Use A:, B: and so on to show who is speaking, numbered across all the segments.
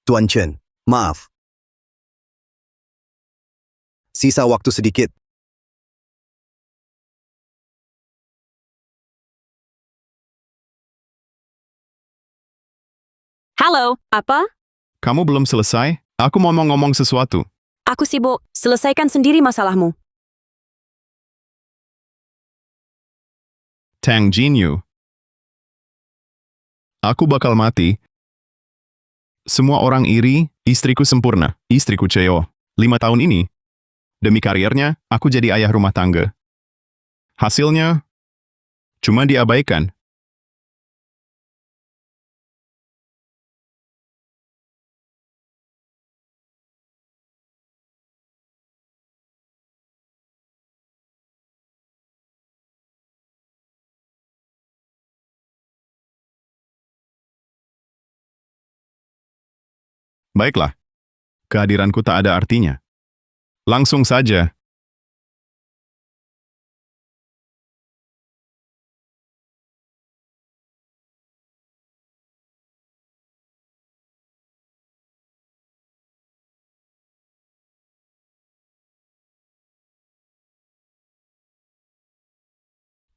A: Tuan Chen, maaf. Sisa waktu sedikit.
B: Halo, apa?
C: Kamu belum selesai? Aku mau ngomong sesuatu.
B: Aku sibuk. Selesaikan sendiri masalahmu.
C: Tang Jinyu. Aku bakal mati. Semua orang iri, istriku sempurna, istriku Cheo. 5 tahun ini, demi karirnya, aku jadi ayah rumah tangga. Hasilnya, cuma diabaikan. Baiklah, kehadiranku tak ada artinya. Langsung saja.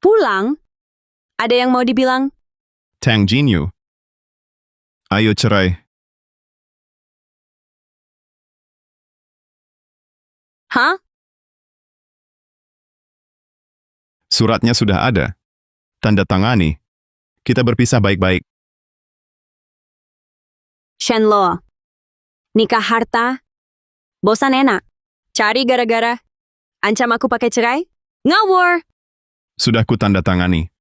B: Pulang? Ada yang mau dibilang?
C: Tang Jinyu. Ayo cerai.
B: Hah?
C: Suratnya sudah ada. Tanda tangani. Kita berpisah baik-baik.
B: Shenlo. Nikah harta? Bosan enak? Cari gara-gara? Ancam aku pakai cerai? Ngawur!
C: Sudah ku tanda tangani.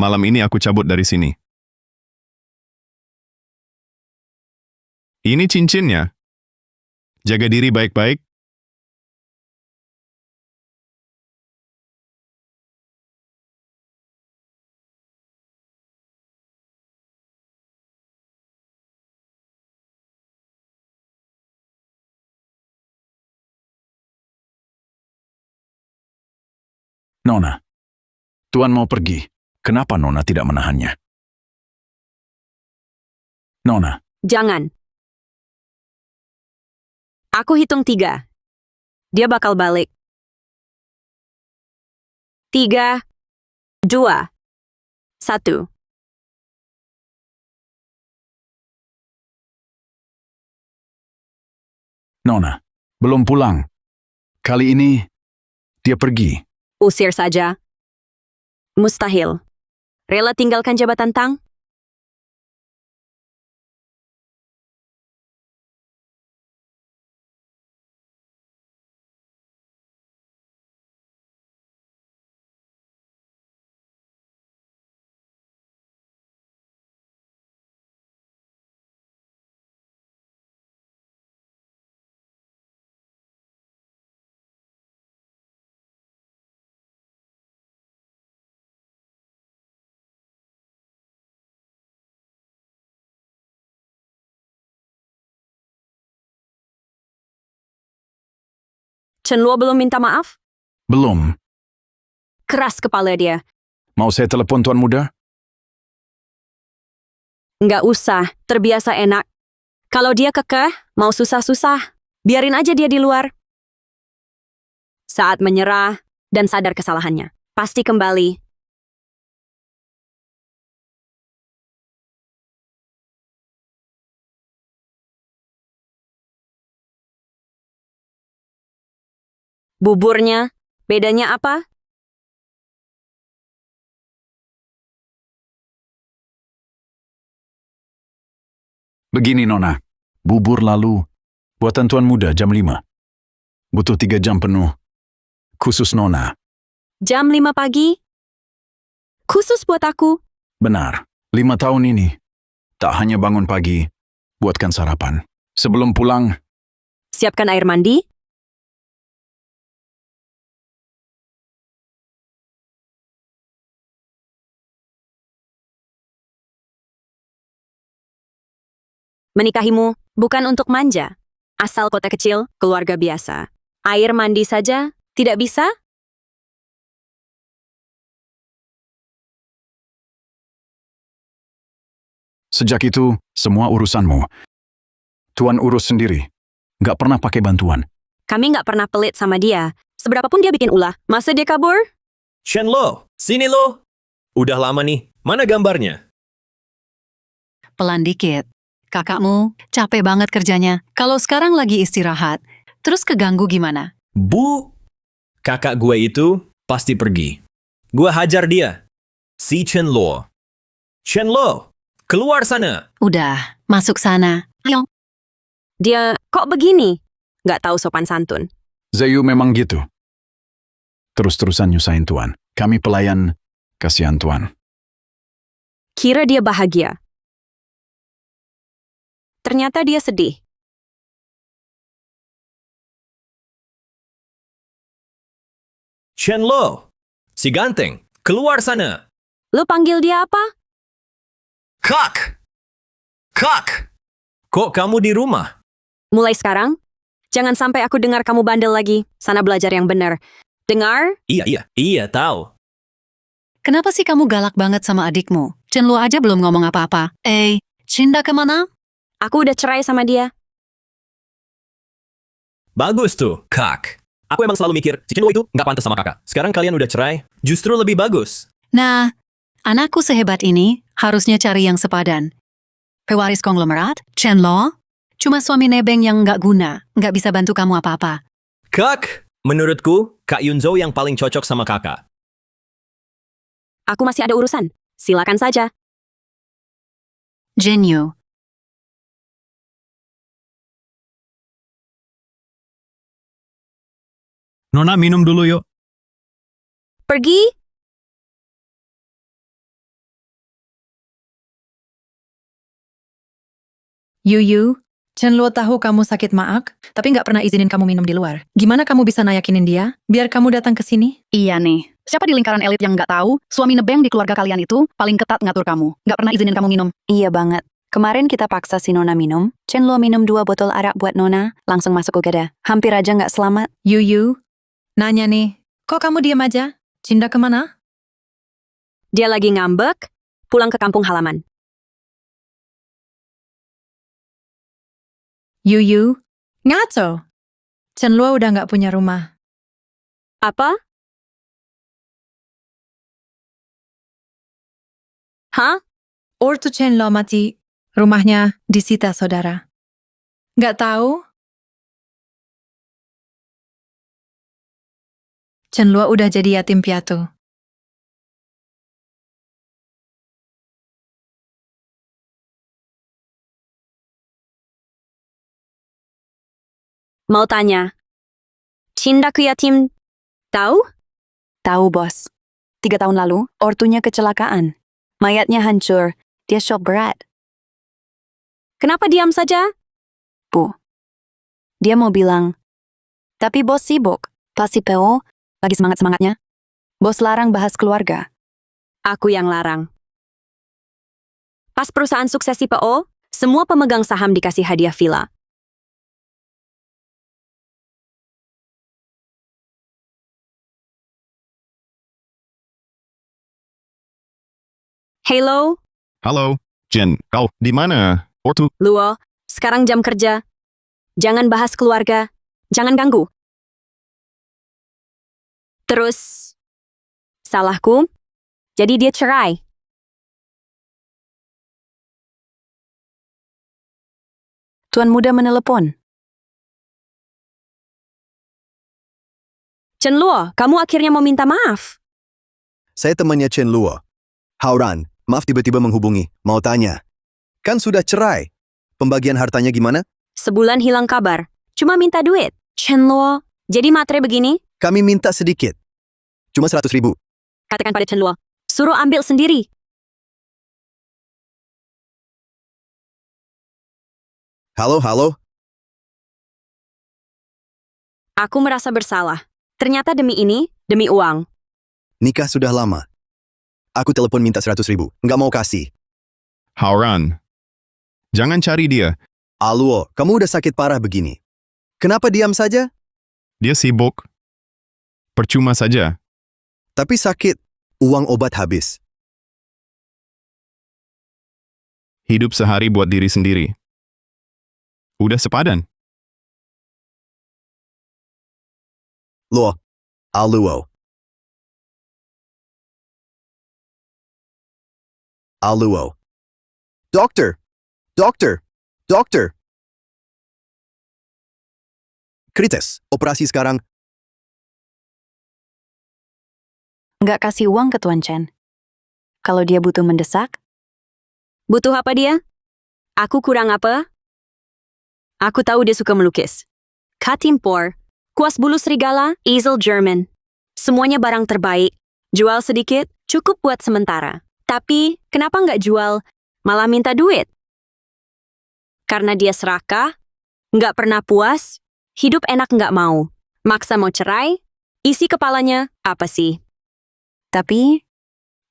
C: Malam ini aku cabut dari sini. Ini cincinnya. Jaga diri baik-baik.
D: Nona, Tuan mau pergi. Kenapa Nona tidak menahannya? Nona,
B: Jangan. Aku hitung 3. Dia bakal balik. 3, 2, 1.
D: Nona, belum pulang. Kali ini, dia pergi.
B: Usir saja. Mustahil. Rela tinggalkan jabatan Tang? Chen Luo belum minta maaf?
D: Belum.
B: Keras kepala dia.
D: Mau saya telepon Tuan Muda?
B: Nggak usah, terbiasa enak. Kalau dia kekeh, mau susah-susah, biarin aja dia di luar. Saat menyerah dan sadar kesalahannya, pasti kembali. Buburnya, bedanya apa?
D: Begini Nona, bubur lalu, buatan Tuan Muda jam 5. Butuh 3 jam penuh. Khusus Nona.
B: Jam 5 pagi? Khusus buat aku.
D: Benar, 5 tahun ini. Tak hanya bangun pagi, buatkan sarapan. Sebelum pulang,
B: Siapkan air mandi. Menikahimu bukan untuk manja. Asal kota kecil, keluarga biasa. Air mandi saja tidak bisa?
D: Sejak itu, semua urusanmu. Tuan urus sendiri. Nggak pernah pakai bantuan.
B: Kami nggak pernah pelit sama dia. Seberapapun dia bikin ulah, masa dia kabur?
E: Chen Lo, sini lo. Udah lama nih, mana gambarnya?
F: Pelan dikit. Kakakmu capek banget kerjanya. Kalau sekarang lagi istirahat, terus keganggu gimana?
E: Bu, kakak gue itu pasti pergi. Gue hajar dia. Si Chen Lo. Chen Lo, keluar sana.
F: Udah, masuk sana. Ayo.
B: Dia kok begini? Nggak tahu sopan santun.
D: Zayu memang gitu. Terus-terusan nyusahin Tuan. Kami pelayan, kasihan Tuan.
B: Kira dia bahagia. Ternyata dia sedih.
E: Chen Lo, si ganteng, keluar sana.
B: Lu panggil dia apa?
E: Kak! Kak! Kok kamu di rumah?
B: Mulai sekarang, jangan sampai aku dengar kamu bandel lagi. Sana belajar yang benar. Dengar?
E: Iya, tahu.
F: Kenapa sih kamu galak banget sama adikmu? Chen Luo aja belum ngomong apa-apa. Cinda kemana?
B: Aku udah cerai sama dia.
E: Bagus tuh, Kak. Aku emang selalu mikir, si Chen Lo itu nggak pantas sama kakak. Sekarang kalian udah cerai, justru lebih bagus.
F: Nah, anakku sehebat ini harusnya cari yang sepadan. Pewaris konglomerat, Chen Luo, cuma suami nebeng yang nggak guna, nggak bisa bantu kamu apa-apa.
E: Kak, menurutku, Kak Yunzo yang paling cocok sama kakak.
B: Aku masih ada urusan. Silakan saja.
F: Jinyu,
C: Nona minum dulu yuk.
B: Pergi?
G: Yuyu, Chen Luo tahu kamu sakit maag, tapi nggak pernah izinin kamu minum di luar. Gimana kamu bisa nayakinin dia, biar kamu datang ke sini?
H: Iya nih, siapa di lingkaran elit yang nggak tahu, suami nebeng di keluarga kalian itu paling ketat ngatur kamu. Nggak pernah izinin kamu minum.
I: Iya banget. Kemarin kita paksa si Nona minum, Chen Luo minum 2 botol arak buat Nona, langsung masuk UGD. Hampir aja nggak selamat.
G: Yuyu, nanya nih, kok kamu diam aja? Cinda kemana?
B: Dia lagi ngambek, pulang ke kampung halaman.
G: Yuyu, ngaco. Chen Luo udah nggak punya rumah.
B: Apa? Hah?
G: Ortu Chen Luo mati, rumahnya disita saudara. Nggak tahu? Chen Luo udah jadi yatim piatu.
B: Mau tanya. Cinda ku yatim. Tahu?
I: Tahu bos. 3 tahun lalu, ortunya kecelakaan. Mayatnya hancur, dia shock berat.
B: Kenapa diam saja?
I: Bu, dia mau bilang, tapi bos sibuk, pasti PO, lagi semangat-semangatnya. Bos larang bahas keluarga.
B: Aku yang larang. Pas perusahaan suksesi PO, semua pemegang saham dikasih hadiah villa. Hello,
C: Halo, Jen, kau di mana? Ortu,
B: Luo, sekarang jam kerja. Jangan bahas keluarga, jangan ganggu. Terus, salahku, jadi dia cerai.
I: Tuan muda menelepon.
B: Chen Luo, kamu akhirnya mau minta maaf.
A: Saya temannya Chen Luo. Hauran, maaf tiba-tiba menghubungi. Mau tanya. Kan sudah cerai. Pembagian hartanya gimana?
B: Sebulan hilang kabar, cuma minta duit. Chen Luo, jadi matre begini?
A: Kami minta sedikit. Cuma 100.000.
B: Katakan pada Chen Luo, suruh ambil sendiri.
A: Halo?
B: Aku merasa bersalah. Ternyata demi ini, demi uang.
A: Nikah sudah lama. Aku telepon minta 100.000. Nggak mau kasih.
C: Hauran. Jangan cari dia.
A: Aluo, kamu udah sakit parah begini. Kenapa diam saja?
C: Dia sibuk. Percuma saja.
A: Tapi sakit. Uang obat habis.
C: hidup sehari buat diri sendiri. Udah sepadan.
A: Luo. Aluo. Aluo. Dokter! Dokter! Dokter! Kritis, operasi sekarang.
I: Nggak kasih uang ke Tuan Chen. Kalau dia butuh mendesak,
B: Butuh apa dia? Aku kurang apa? Aku tahu dia suka melukis. Katimpor, kuas bulu serigala, easel German. Semuanya barang terbaik. Jual sedikit, cukup buat sementara. Tapi, kenapa nggak jual, malah minta duit? Karena dia serakah, nggak pernah puas, hidup enak nggak mau. Maksa mau cerai, isi kepalanya, apa sih?
I: tapi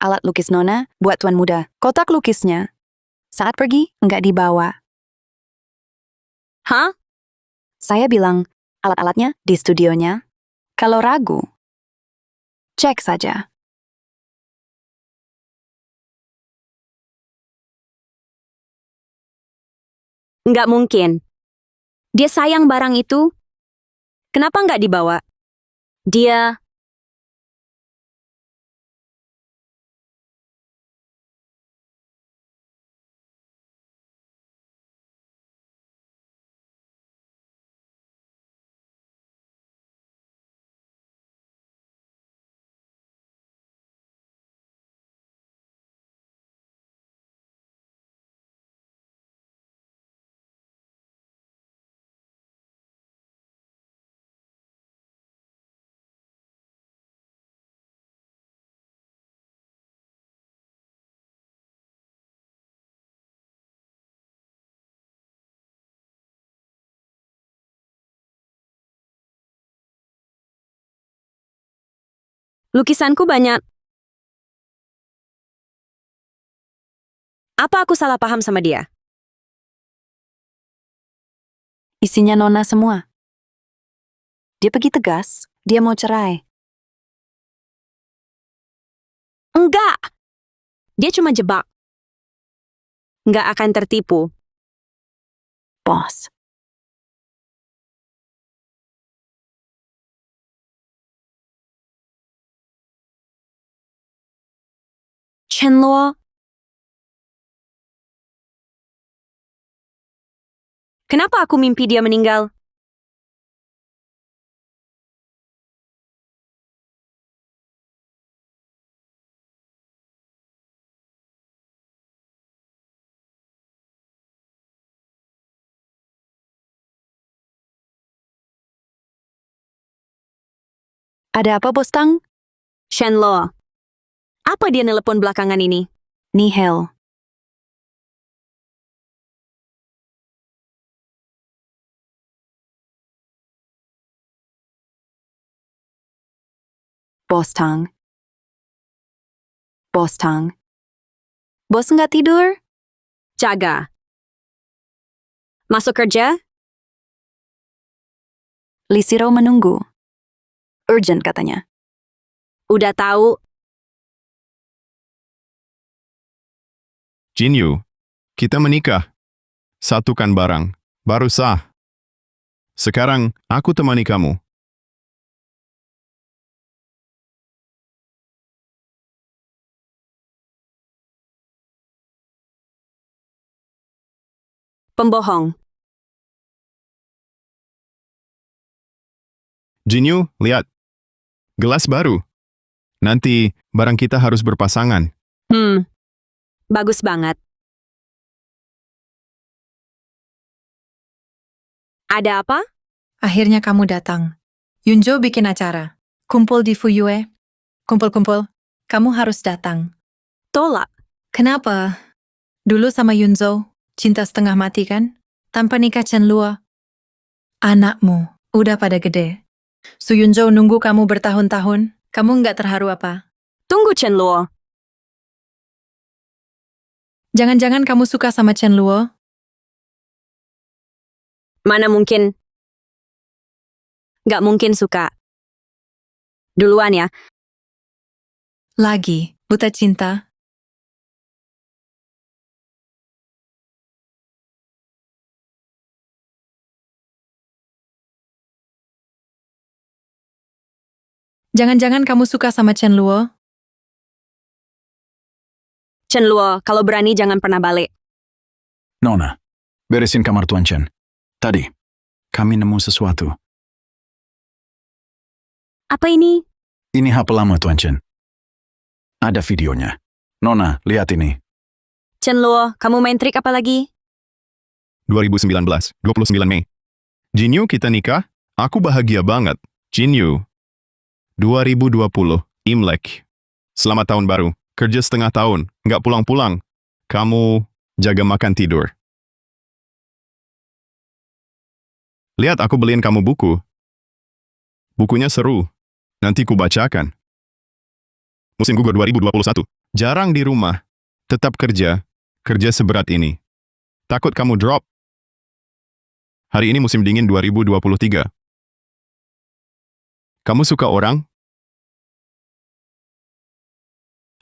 I: alat lukis Nona buat Tuan Muda. Kotak lukisnya saat pergi nggak dibawa.
B: Hah?
I: Saya bilang alat-alatnya di studionya. Kalau ragu, cek saja.
B: Nggak mungkin. Dia sayang barang itu. Kenapa nggak dibawa? Dia... Lukisanku banyak. Apa aku salah paham sama dia?
I: Isinya Nona semua. Dia pergi tegas, dia mau cerai.
B: Enggak! Dia cuma jebak. Nggak akan tertipu.
I: Bos,
B: Chenluo. Kenapa aku mimpi dia meninggal?
I: ada apa Bos Tang?
B: Shenluo. Apa dia nelpon belakangan ini?
I: Nihil. Bos Tang. Bos Tang. Bos nggak tidur?
B: Jaga. Masuk kerja?
I: Lisiro menunggu. Urgent katanya.
B: Udah tahu.
C: Jinyu, kita menikah. Satukan barang, baru sah. Sekarang, aku temani kamu.
B: Pembohong.
C: Jinyu, lihat. Gelas baru. Nanti, barang kita harus berpasangan.
B: Bagus banget. Ada apa?
G: Akhirnya kamu datang. Yunjo bikin acara. Kumpul di Fuyue. Kumpul-kumpul. Kamu harus datang.
B: Tolak.
G: Kenapa? Dulu sama Yunzo, cinta setengah mati kan? Tanpa nikah Chenluo. Anakmu udah pada gede. Su Yunjo nunggu kamu bertahun-tahun. Kamu nggak terharu apa?
B: Tunggu Chenluo.
G: Jangan-jangan kamu suka sama Chenluo?
B: Mana mungkin? Nggak mungkin suka. Duluan ya.
G: Lagi, buta cinta. Jangan-jangan kamu suka sama Chen Luo?
B: Chen Luo, kalau berani jangan pernah balik.
D: Nona, beresin kamar Tuan Chen. Tadi, kami nemu sesuatu.
B: Apa ini?
D: Ini HP lama Tuan Chen. Ada videonya. Nona, lihat ini.
B: Chen Luo, kamu main trik apa lagi?
C: 2019, 29 Mei. Jinyu, kita nikah? Aku bahagia banget. Jinyu. 2020, Imlek. Selamat tahun baru. Kerja setengah tahun, nggak pulang-pulang. Kamu jaga makan tidur. Lihat, aku beliin kamu buku. Bukunya seru. Nanti ku bacakan. Musim gugur 2021. Jarang di rumah. Tetap kerja. Kerja seberat ini. Takut kamu drop. Hari ini musim dingin 2023. Kamu suka orang?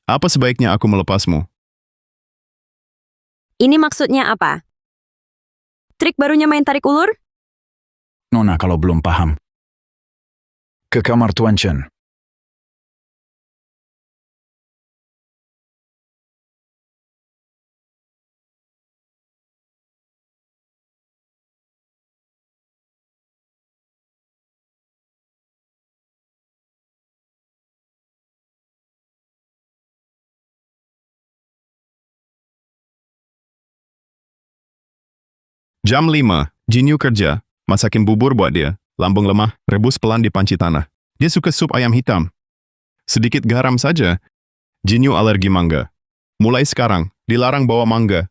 C: Apa sebaiknya aku melepasmu?
B: Ini maksudnya apa? Trik barunya main tarik ulur?
D: Nona, kalau belum paham. Ke kamar Tuan Chen.
C: Jam 5, Jinyu kerja. Masakin bubur buat dia. Lambung lemah, rebus pelan di panci tanah. Dia suka sup ayam hitam. Sedikit garam saja. Jinyu alergi mangga. Mulai sekarang, dilarang bawa mangga.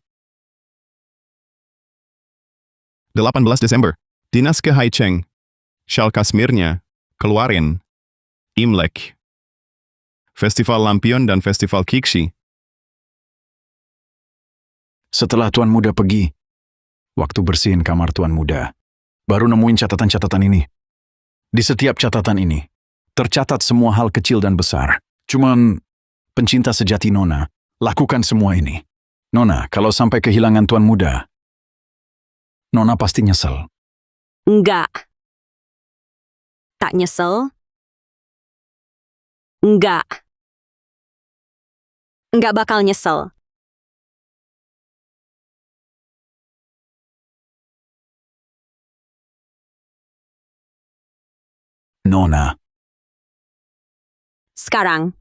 C: 18 Desember, dinas ke Haicheng. Syal Kasmirnya, keluarin. Imlek. Festival Lampion dan Festival Kikshi.
D: Setelah Tuan Muda pergi, waktu bersihin kamar Tuan Muda, baru nemuin catatan-catatan ini. Di setiap catatan ini, tercatat semua hal kecil dan besar. Cuman, pencinta sejati Nona, lakukan semua ini. Nona, kalau sampai kehilangan Tuan Muda, Nona pasti nyesel.
B: Enggak. Tak nyesel? Enggak. Enggak bakal nyesel.
D: Nona,
B: Sekarang,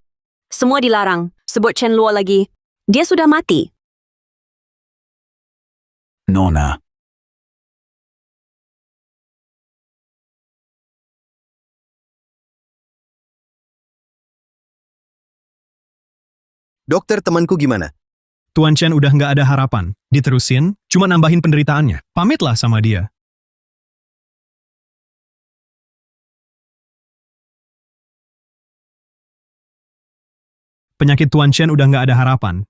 B: semua dilarang. Sebut Chen Luo lagi. Dia sudah mati.
D: Nona,
A: Dokter, temanku gimana?
J: Tuan Chen udah nggak ada harapan. Diterusin, cuma nambahin penderitaannya. Pamitlah sama dia. Penyakit Tuan Chen udah nggak ada harapan.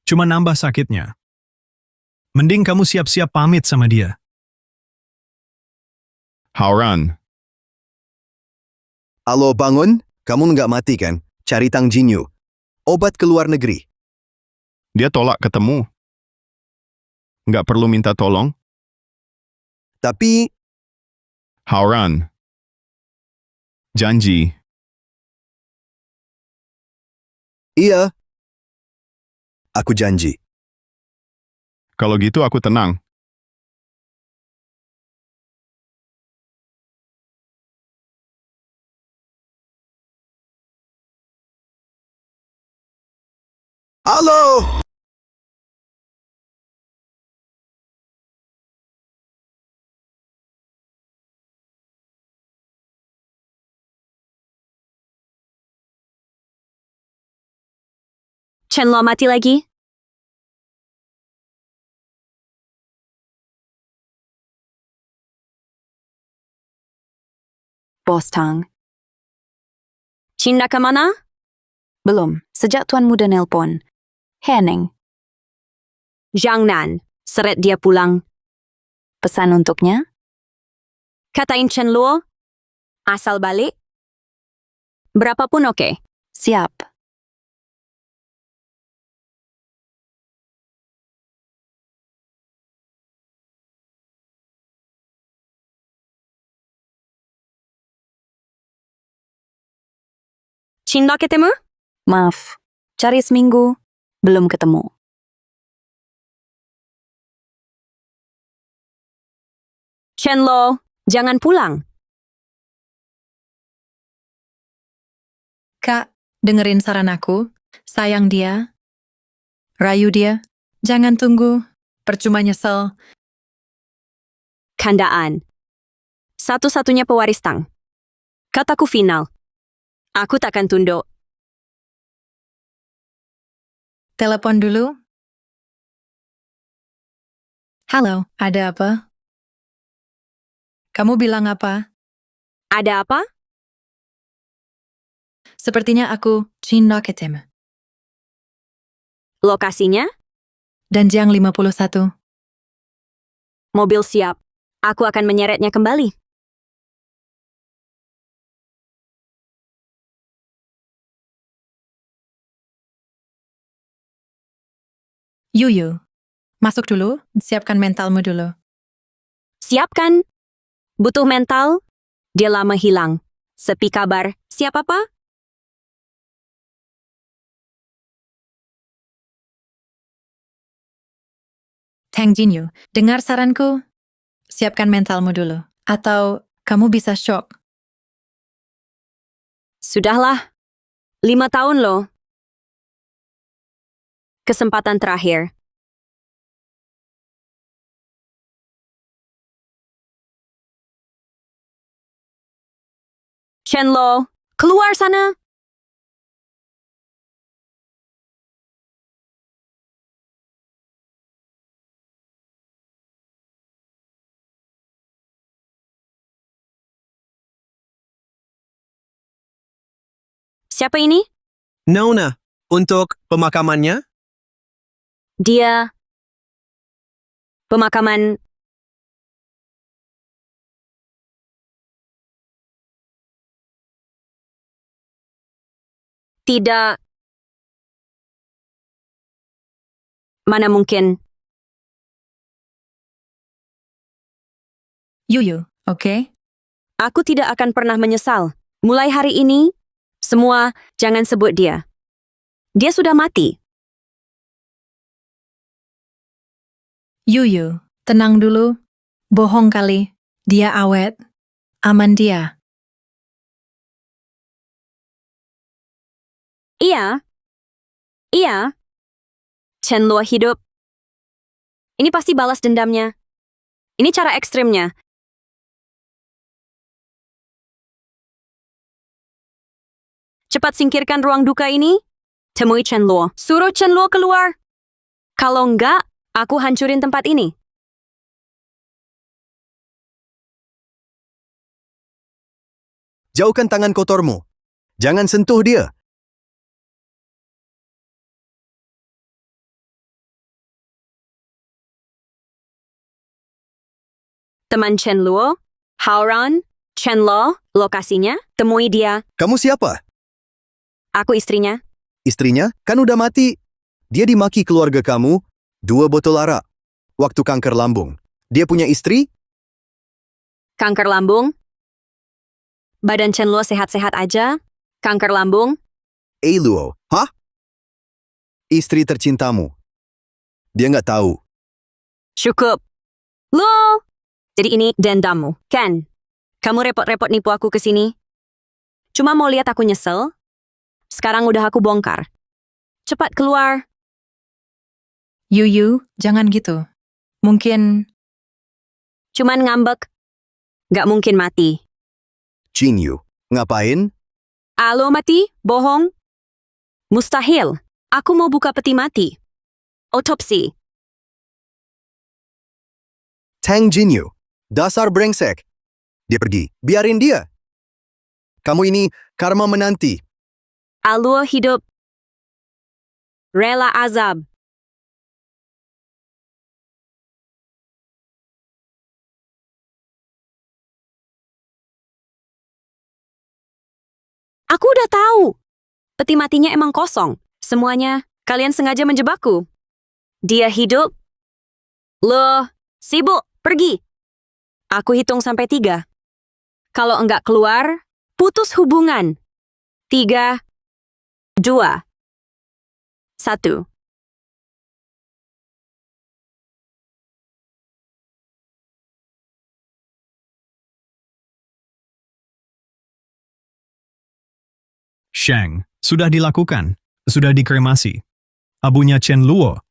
J: Cuma nambah sakitnya. Mending kamu siap-siap pamit sama dia.
C: Hauran.
A: Alo, bangun? Kamu nggak mati kan? Cari Tang Jinyu. Obat ke luar negeri.
C: Dia tolak ketemu. Nggak perlu minta tolong.
A: Tapi,
C: Hauran. Janji.
A: iya. Aku janji.
C: Kalau gitu aku tenang.
A: Halo!
B: Chen Luo mati lagi?
I: Bos Tang.
B: Cinda ke mana?
I: Belum, sejak Tuan Muda nelpon. Henning,
B: Zhang Nan. Seret dia pulang.
I: pesan untuknya?
B: Katain Chen Luo. Asal balik. Berapapun oke.
I: Siap.
B: Cinta ketemu?
I: Maaf, cari seminggu, belum ketemu.
B: Chenlo, jangan pulang.
G: Kak, dengerin saran aku. Sayang dia. Rayu dia. Jangan tunggu. Percuma nyesel.
B: Kandaan. Satu-satunya pewaris Tang. Kataku final. Aku takkan tunduk.
G: Telepon dulu. Halo, ada apa? Kamu bilang apa?
B: Ada apa?
G: Sepertinya aku cinta ketemu.
B: Lokasinya?
G: Danjiang 51.
B: Mobil siap. Aku akan menyeretnya kembali.
G: Yuyu, masuk dulu. Siapkan mentalmu dulu.
B: Siapkan. Butuh mental? Dia lama hilang. Sepi kabar. Siapa apa?
G: Tang Jinyu, dengar saranku. Siapkan mentalmu dulu. Atau kamu bisa shock.
B: Sudahlah. 5 tahun loh. Kesempatan terakhir. Chenlo, keluar sana. Siapa ini?
K: Nona, untuk pemakamannya?
B: Dia pemakaman. Tidak. Mana mungkin.
G: Yuyu, oke?
B: Aku tidak akan pernah menyesal. Mulai hari ini, semua jangan sebut dia. Dia sudah mati.
G: Yuyu, tenang dulu. Bohong kali. Dia awet. Aman dia.
B: Iya. Iya. Chenlo hidup. Ini pasti balas dendamnya. Ini cara ekstrimnya. Cepat singkirkan ruang duka ini. Temui Chenlo. Suruh Chenlo keluar. Kalau enggak, aku hancurin tempat ini.
A: Jauhkan tangan kotormu. Jangan sentuh dia.
B: Teman Chenlo, Haoran, Chenlo, lokasinya, temui dia.
A: Kamu siapa?
B: Aku istrinya.
A: Istrinya? Kan udah mati. Dia dimaki keluarga kamu. 2 botol arak. Waktu kanker lambung. Dia punya istri?
B: Kanker lambung. Badan Chenlo sehat-sehat aja. Kanker lambung.
A: Luo. Hah? Istri tercintamu. Dia nggak tahu.
B: Cukup. Lo. Jadi ini dendammu, kan? Kamu repot-repot nipu aku ke sini. Cuma mau lihat aku nyesel? Sekarang udah aku bongkar. Cepat keluar.
G: Yuyu, jangan gitu. Mungkin
B: Cuman ngambek. Gak mungkin mati.
A: Jinyu. Ngapain?
B: Alo mati? Bohong? Mustahil. Aku mau buka peti mati. Otopsi.
A: Tang Jinyu. Dasar brengsek. Dia pergi. Biarin dia. Kamu ini karma menanti.
B: Alur hidup. Rela azab. Aku udah tahu. Peti matinya emang kosong. Semuanya, kalian sengaja menjebakku. Dia hidup. Loh, sibuk, pergi. Aku hitung sampai 3. Kalau enggak keluar, putus hubungan. 3, 2, 1.
J: Shang, sudah dilakukan. Sudah dikremasi. Abunya Chen Luo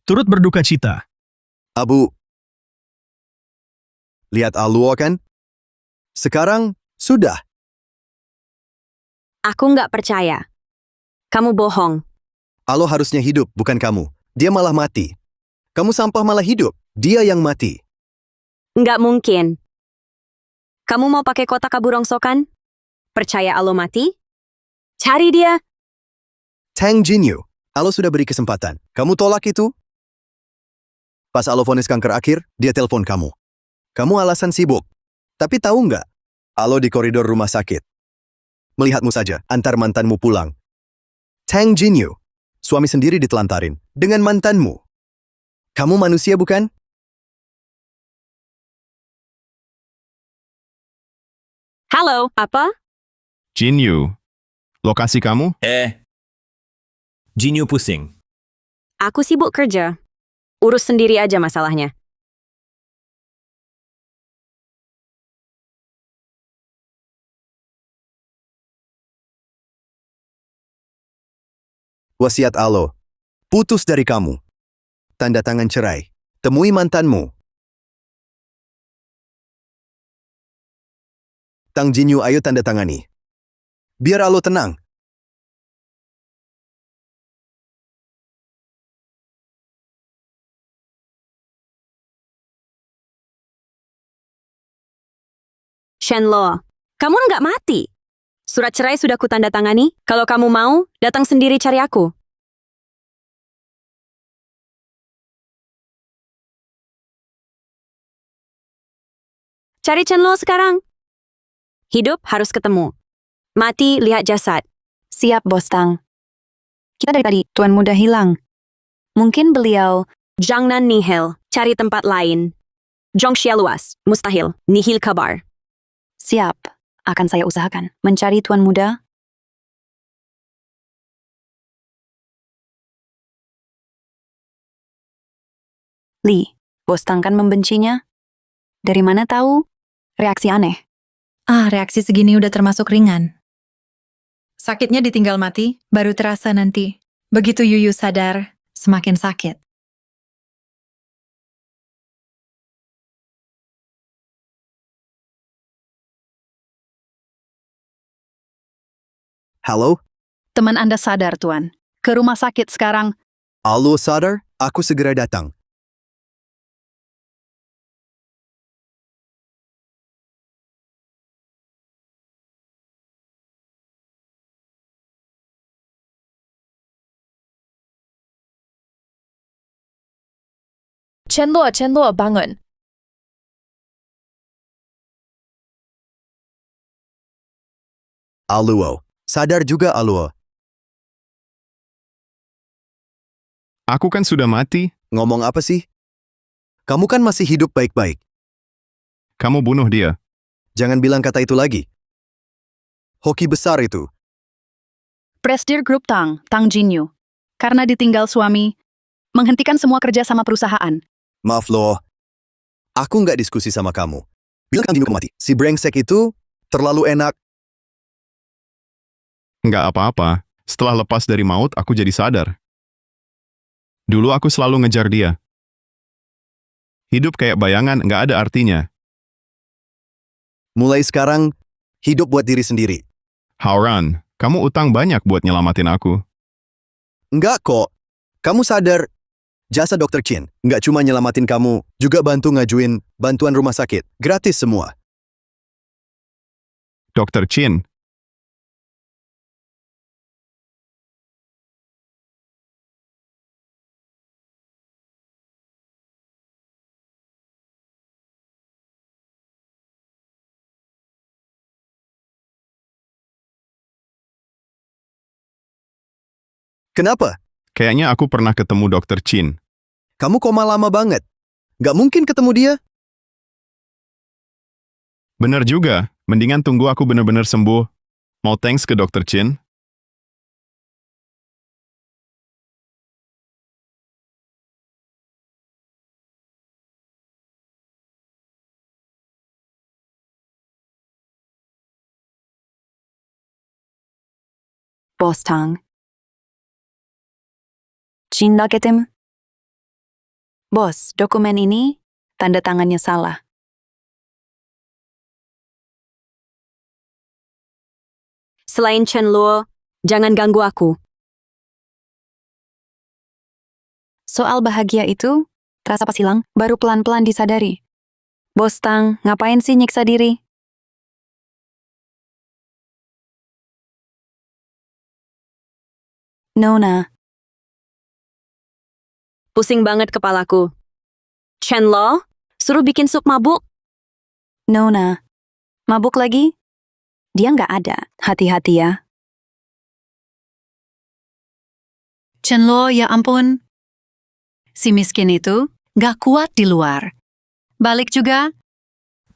J: turut berduka cita.
A: Abu, lihat Aluo kan? Sekarang, sudah.
B: Aku nggak percaya. Kamu bohong.
A: Alo harusnya hidup, bukan kamu. Dia malah mati. Kamu sampah malah hidup. Dia yang mati.
B: Nggak mungkin. Kamu mau pakai kotak abu rongsokan? Percaya Alo mati? Cari dia.
A: Tang Jinyu, Alo sudah beri kesempatan. Kamu tolak itu? Pas Alo vonis kanker akhir, dia telepon kamu. Kamu alasan sibuk. Tapi tahu nggak? Alo di koridor rumah sakit. Melihatmu saja, antar mantanmu pulang. Tang Jinyu, suami sendiri ditelantarin dengan mantanmu. Kamu manusia bukan?
B: Halo, apa?
C: Jinyu, lokasi kamu?
E: Jinyu pusing.
B: Aku sibuk kerja. Urus sendiri aja masalahnya.
A: Wasiat Alo, putus dari kamu. Tanda tangan cerai. Temui mantanmu. Tang Jinyu, ayo tanda tangani. Biar Alo tenang.
B: Shenlo, kamu nggak mati. Surat cerai sudah kutandatangani. Kalau kamu mau, datang sendiri cari aku. Cari Chenlo sekarang. Hidup harus ketemu. Mati lihat jasad.
I: Siap, Bos Tang. Kita dari tadi, Tuan Muda hilang. Mungkin beliau...
B: Jangan nihil, cari tempat lain. Zhongxia luas, mustahil, nihil kabar.
I: Siap. Akan saya usahakan. Mencari Tuan Muda? Li, Bos Tang kan membencinya? Dari mana tahu? Reaksi aneh.
G: Reaksi segini udah termasuk ringan. Sakitnya ditinggal mati, baru terasa nanti. Begitu Yuyu sadar, semakin sakit.
A: Halo?
H: Teman Anda sadar, Tuan. Ke rumah sakit sekarang.
A: Alo sadar? Aku segera datang.
L: Chenlo, bangun.
A: Aluo. Sadar juga Aluo.
C: Aku kan sudah mati.
A: Ngomong apa sih? Kamu kan masih hidup baik-baik.
C: Kamu bunuh dia.
A: Jangan bilang kata itu lagi. Hoki besar itu.
H: Presidir Grup Tang Jinyu. Karena ditinggal suami, menghentikan semua kerja sama perusahaan.
A: Maaf loh. Aku nggak diskusi sama kamu. Bilang Jinyu mati. Si brengsek itu terlalu enak.
C: Nggak apa-apa. Setelah lepas dari maut, aku jadi sadar. Dulu aku selalu ngejar dia. Hidup kayak bayangan, nggak ada artinya.
A: Mulai sekarang, hidup buat diri sendiri.
C: Hauran, kamu utang banyak buat nyelamatin aku.
A: Enggak kok. Kamu sadar, jasa Dr. Chin nggak cuma nyelamatin kamu, juga bantu ngajuin bantuan rumah sakit. Gratis semua.
C: Dr. Chin,
A: Kenapa?
C: kayaknya aku pernah ketemu Dr. Chin.
A: Kamu koma lama banget. Nggak mungkin ketemu dia.
C: Bener juga, mendingan tunggu aku bener-bener sembuh. Mau thanks ke Dr. Chin?
I: Bos Tang. Cinda ketemu. Bos, dokumen ini tanda tangannya salah.
B: Selain Chen Luo, jangan ganggu aku.
I: Soal bahagia itu, rasa pas hilang, baru pelan-pelan disadari. Bos Tang, ngapain sih nyiksa diri? Nona,
B: Pusing banget kepalaku. Chen Luo, suruh bikin sup mabuk.
I: Nona. Mabuk lagi? Dia nggak ada. Hati-hati ya.
F: Chen Luo, ya ampun. Si miskin itu gak kuat di luar. Balik juga,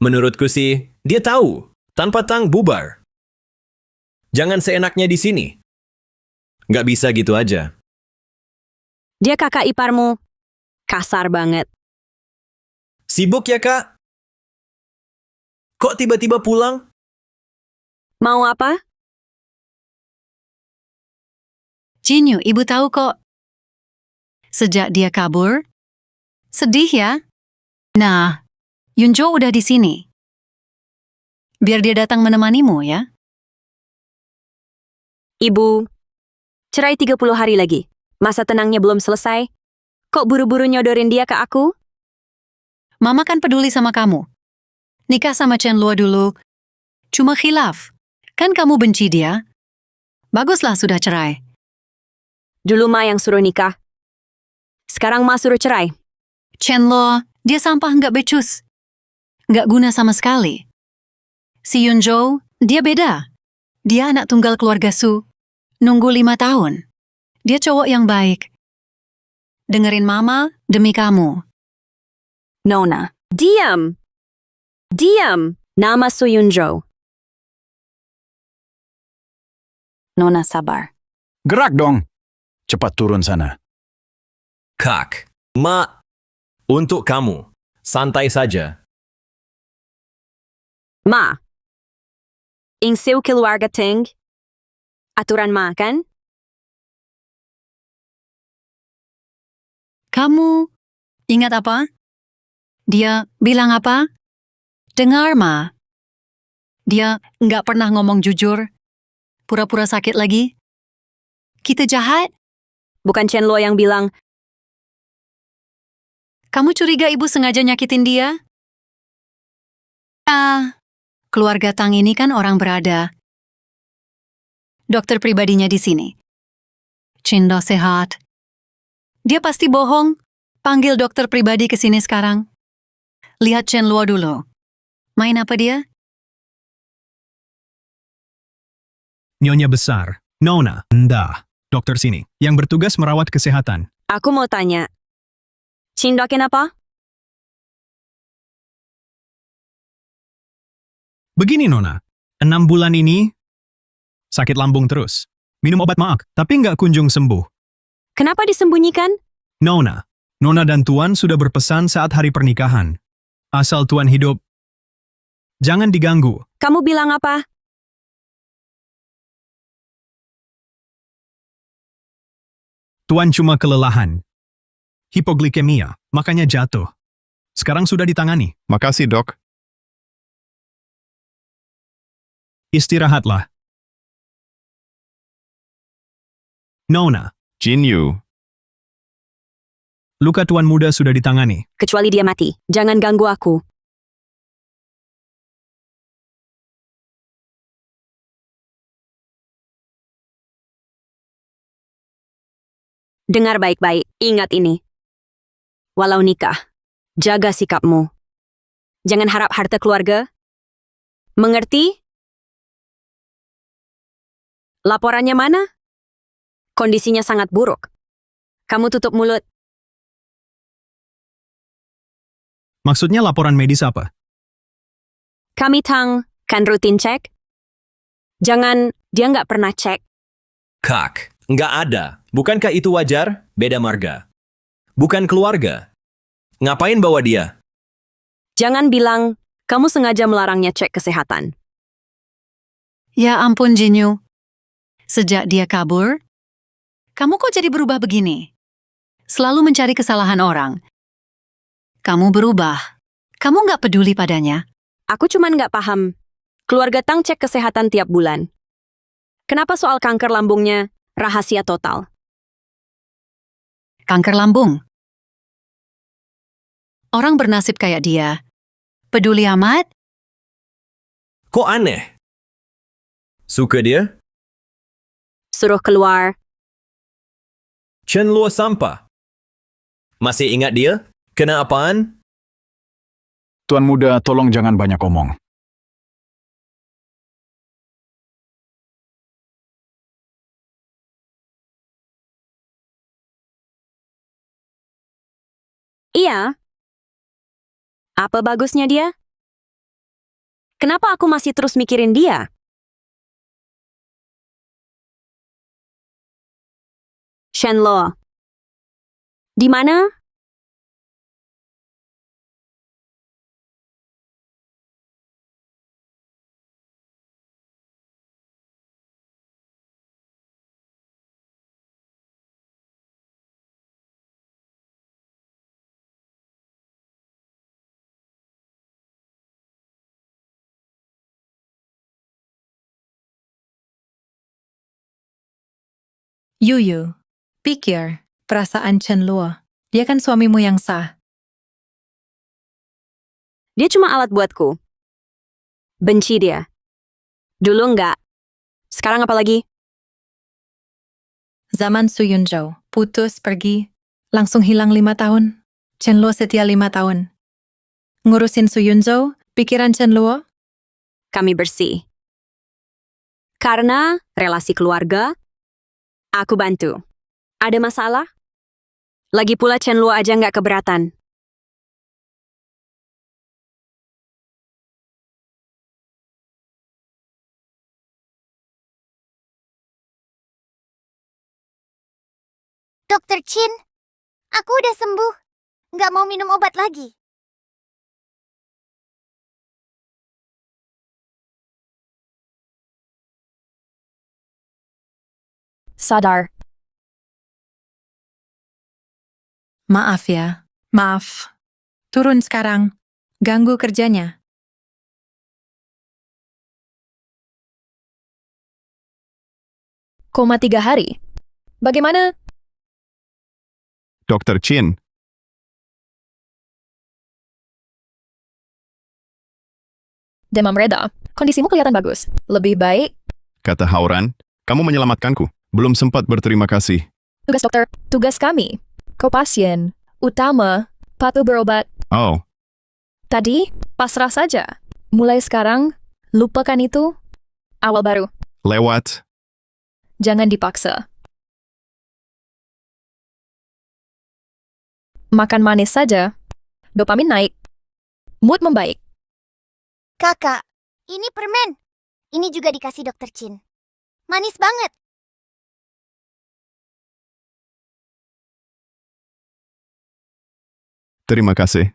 E: Menurutku sih, dia tahu. Tanpa Tang bubar. Jangan seenaknya di sini. Nggak bisa gitu aja.
B: Dia kakak iparmu. Kasar banget.
E: Sibuk ya, Kak? Kok tiba-tiba pulang?
B: Mau apa?
F: Jinyu, ibu tahu kok. Sejak dia kabur, sedih ya. Nah, Yunjo udah di sini. Biar dia datang menemanimu ya.
B: Ibu, cerai 30 hari lagi. Masa tenangnya belum selesai. Kok buru-buru nyodorin dia ke aku?
F: Mama kan peduli sama kamu. Nikah sama Chen Luo dulu. Cuma khilaf. Kan kamu benci dia. Baguslah sudah cerai.
B: Dulu Ma yang suruh nikah. Sekarang Ma suruh cerai.
F: Chen Luo, dia sampah nggak becus. Nggak guna sama sekali. Si Yunjo, dia beda. Dia anak tunggal keluarga Su. Nunggu 5 tahun. Dia cowok yang baik. Dengerin Mama demi kamu.
I: Nona.
B: Diam! Diam! Nama Su Yunjo.
I: Nona sabar.
D: Gerak dong. Cepat turun sana.
E: Kak, Ma, untuk kamu. Santai saja.
B: Ma. Ingsiu keluarga Ting. Aturan Ma kan?
F: Kamu ingat apa? Dia bilang apa? Dengar, Ma. Dia nggak pernah ngomong jujur. Pura-pura sakit lagi. Kita jahat?
B: Bukan Chen Luo yang bilang,
F: Kamu curiga ibu sengaja nyakitin dia? Keluarga Tang ini kan orang berada. Dokter pribadinya di sini. Cindo sehat. Dia pasti bohong. Panggil dokter pribadi ke sini sekarang. Lihat Chen Luo dulu. Main apa dia?
J: Nyonya besar, Nona, Nda, dokter sini, yang bertugas merawat kesehatan.
B: aku mau tanya. Cindokin apa?
J: Begini Nona, 6 bulan ini sakit lambung terus. Minum obat maak, tapi nggak kunjung sembuh.
B: Kenapa disembunyikan?
J: Nona dan Tuan sudah berpesan saat hari pernikahan. Asal Tuan hidup, jangan diganggu.
B: Kamu bilang apa?
J: Tuan cuma kelelahan. Hipoglikemia, makanya jatuh. Sekarang sudah ditangani.
C: Makasih, Dok.
J: Istirahatlah. Nona,
C: Jinyu.
J: luka Tuan muda sudah ditangani.
B: Kecuali dia mati. Jangan ganggu aku. Dengar baik-baik. Ingat ini. Walau nikah, jaga sikapmu. Jangan harap harta keluarga. Mengerti? Laporannya mana? Kondisinya sangat buruk. Kamu tutup mulut.
J: Maksudnya laporan medis apa?
B: Kami Tang kan rutin cek. Jangan, dia nggak pernah cek.
E: Kak, nggak ada. Bukankah itu wajar? Beda marga. Bukan keluarga. Ngapain bawa dia?
B: Jangan bilang, kamu sengaja melarangnya cek kesehatan.
F: Ya ampun Jinyu. Sejak dia kabur, kamu kok jadi berubah begini? Selalu mencari kesalahan orang. Kamu berubah. Kamu nggak peduli padanya.
B: Aku cuman nggak paham. Keluarga Tang cek kesehatan tiap bulan. Kenapa soal kanker lambungnya rahasia total?
F: Kanker lambung. Orang bernasib kayak dia. Peduli amat?
E: Kok aneh? Suka dia?
B: Suruh keluar.
E: Chen Luo sampah. Masih ingat dia? Kena apaan?
D: Tuan muda, tolong jangan banyak omong.
B: Iya. Apa bagusnya dia? Kenapa aku masih terus mikirin dia? Shenlo. Di mana?
G: Yuyu, pikir perasaan Chen Luo. Dia kan suamimu yang sah.
B: Dia cuma alat buatku. Benci dia. Dulu enggak. Sekarang apa lagi?
G: Zaman Su Yunzhou, putus pergi, langsung hilang 5 tahun. Chen Luo setia 5 tahun. Ngurusin Su Yunzhou, pikiran Chen Luo,
B: Kami bersih. Karena relasi keluarga, aku bantu. Ada masalah? Lagi pula Chen Luo aja nggak keberatan.
L: Dokter Chin, aku udah sembuh. Nggak mau minum obat lagi.
H: Sadar.
G: maaf ya, maaf. Turun sekarang, ganggu kerjanya.
H: Koma 3 hari. Bagaimana?
C: Dr. Chin,
H: Demam reda. Kondisimu kelihatan bagus. Lebih baik.
C: kata Hauran, kamu menyelamatkanku. Belum sempat berterima kasih.
H: Tugas dokter. Tugas kami. Kau pasien. Utama. Patuh berobat.
C: Oh,
H: Tadi, pasrah saja. Mulai sekarang, lupakan itu. Awal baru.
C: lewat.
H: Jangan dipaksa. Makan manis saja. Dopamin naik. Mood membaik.
L: Kakak, ini permen. Ini juga dikasih Dokter Chin. Manis banget.
C: Terima kasih.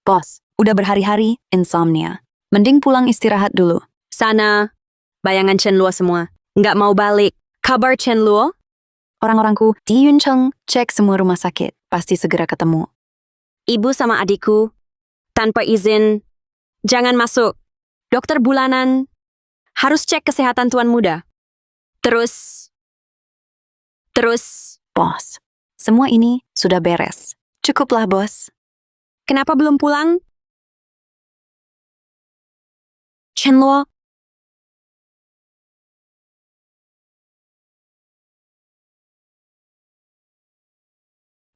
I: Bos, udah berhari-hari insomnia. Mending pulang istirahat dulu.
B: Sana, bayangan Chen Luo semua. Nggak mau balik. Kabar Chen Luo?
I: Orang-orangku di Yuncheng cek semua rumah sakit. Pasti segera ketemu.
B: Ibu sama adikku, tanpa izin, jangan masuk. Dokter bulanan, harus cek kesehatan tuan muda. Terus,
I: Bos, semua ini sudah beres. Cukuplah, bos.
B: kenapa belum pulang? Chen Luo,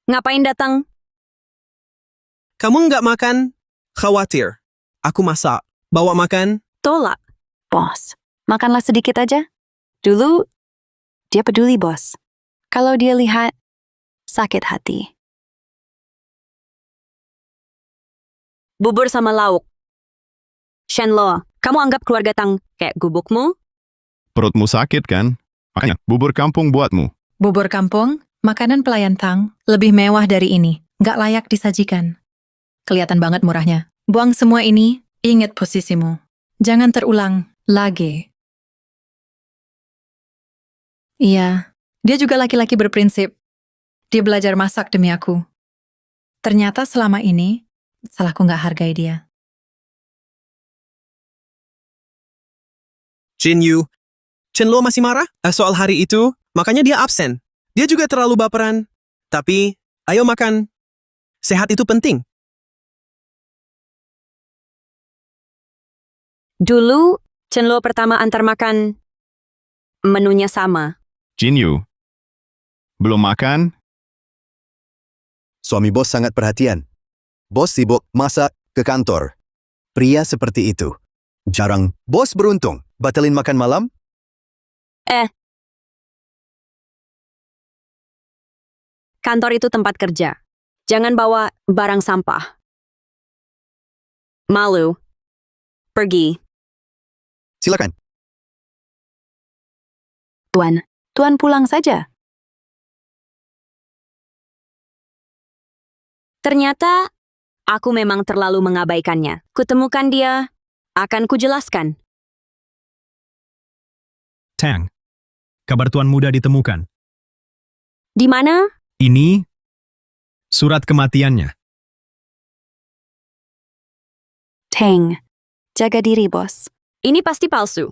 B: ngapain datang?
K: Kamu nggak makan? Khawatir. Aku masak. Bawa makan?
B: Tolak.
I: Bos, makanlah sedikit aja. Dulu, dia peduli, bos. Kalau dia lihat, sakit hati.
B: Bubur sama lauk. Shen Luo, kamu anggap keluarga Tang kayak gubukmu?
C: Perutmu sakit kan? Makanya bubur kampung buatmu.
G: Bubur kampung, makanan pelayan Tang, lebih mewah dari ini. Nggak layak disajikan. Kelihatan banget murahnya. Buang semua ini, ingat posisimu. Jangan terulang lagi. Iya, dia juga laki-laki berprinsip. Dia belajar masak demi aku. Ternyata selama ini, salahku nggak hargai dia.
K: Jinyu, Chenluo masih marah soal hari itu, makanya dia absen. Dia juga terlalu baperan. Tapi, ayo makan. Sehat itu penting.
B: Dulu, Chenluo pertama antar makan, menunya sama.
C: Jinyu. Belum makan?
A: Suami bos sangat perhatian. Bos sibuk masak ke kantor. Pria seperti itu. Jarang. Bos beruntung. Batalin makan malam?
B: Kantor itu tempat kerja. Jangan bawa barang sampah. Malu. Pergi.
A: Silakan.
I: Tuan pulang saja.
B: Ternyata, aku memang terlalu mengabaikannya. Kutemukan dia, akan kujelaskan.
J: Tang. Kabar tuan muda ditemukan.
B: Di mana?
J: Ini surat kematiannya.
I: Tang. Jaga diri, bos.
B: Ini pasti palsu.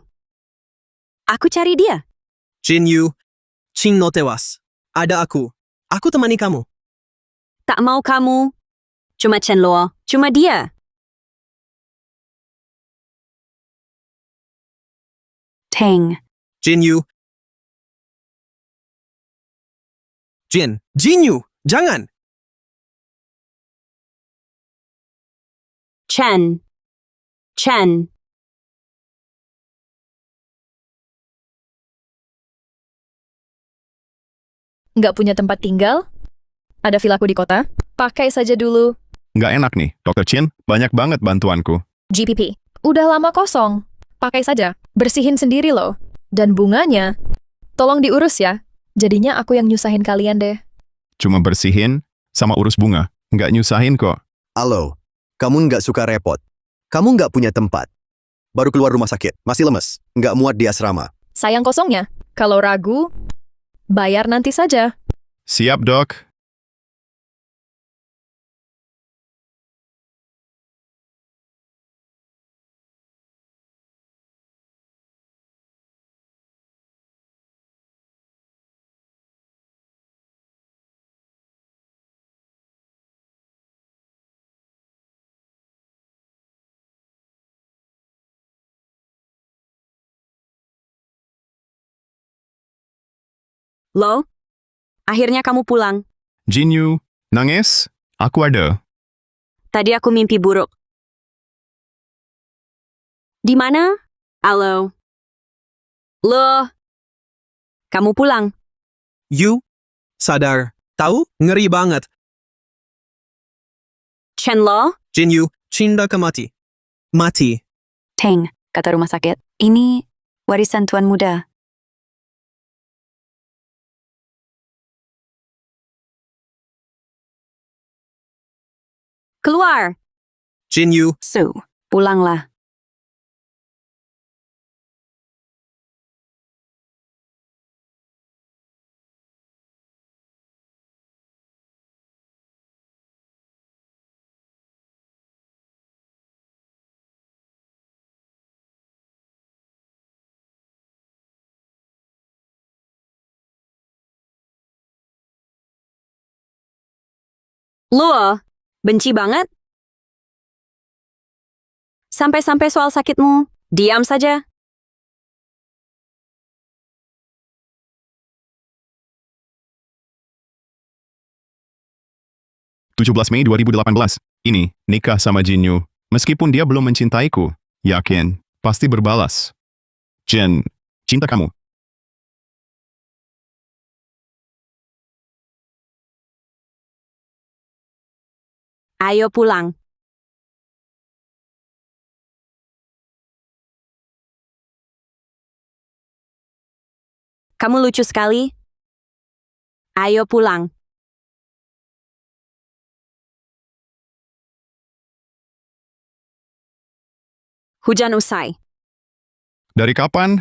B: Aku cari dia.
K: Jinyu, Chin no tewas. Ada aku. Aku temani kamu.
B: Tak mau kamu. Cuma Chenluo. Cuma dia.
I: Tang.
K: Jinyu. Jinyu, jangan.
B: Chen.
H: Nggak punya tempat tinggal? Ada vilaku di kota? Pakai saja dulu.
C: Nggak enak nih, Dr. Chin. Banyak banget bantuanku.
H: GPP. Udah lama kosong. Pakai saja. Bersihin sendiri loh. Dan bunganya, tolong diurus ya. Jadinya aku yang nyusahin kalian deh.
C: Cuma bersihin sama urus bunga. Nggak nyusahin kok.
A: Halo. Kamu nggak suka repot. Kamu nggak punya tempat. Baru keluar rumah sakit. Masih lemes. Nggak muat di asrama.
H: Sayang kosongnya. Kalau ragu, bayar nanti saja.
C: Siap, Dok.
B: Lo, akhirnya kamu pulang.
C: Jinyu, nangis? Aku ada.
B: Tadi aku mimpi buruk. Di mana? Halo. Lo, kamu pulang.
K: You, sadar. Tahu? Ngeri banget.
B: Chenluo,
K: Jinyu, cinta kemati. Mati.
I: Tang. Kata rumah sakit. Ini warisan tuan muda.
B: keluar.
K: Jinyu,
I: Su. Pulanglah.
B: Lo, benci banget? Sampai-sampai soal sakitmu, diam saja.
C: Mei 2018. Ini, nikah sama Jinyu. Meskipun dia belum mencintaiku, yakin, pasti berbalas. Jin, cinta kamu.
B: Ayo pulang. Kamu lucu sekali. Ayo pulang. Hujan usai.
C: Dari kapan?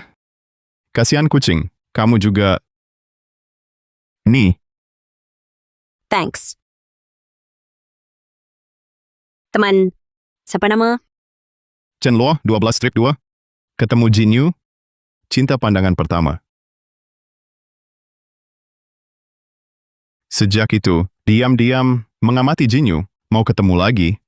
C: Kasihan kucing. Kamu juga... Nih,
B: Thanks. Teman, siapa nama?
C: Chen Luo, 12 strip 2. Ketemu Jin Yu. Cinta pandangan pertama. Sejak itu, diam-diam mengamati Jin Yu. Mau ketemu lagi.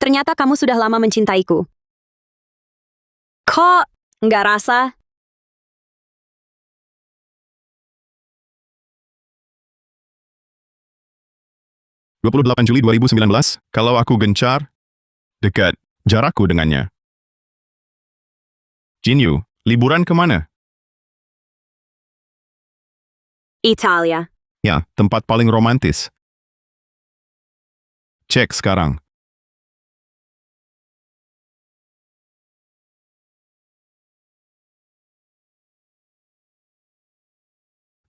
B: Ternyata kamu sudah lama mencintaiku. Kok nggak rasa?
C: ...28 Juli 2019, kalau aku gencar, dekat jarakku dengannya. Jin Yu, liburan kemana?
B: Italia.
C: Ya, tempat paling romantis. Cek sekarang.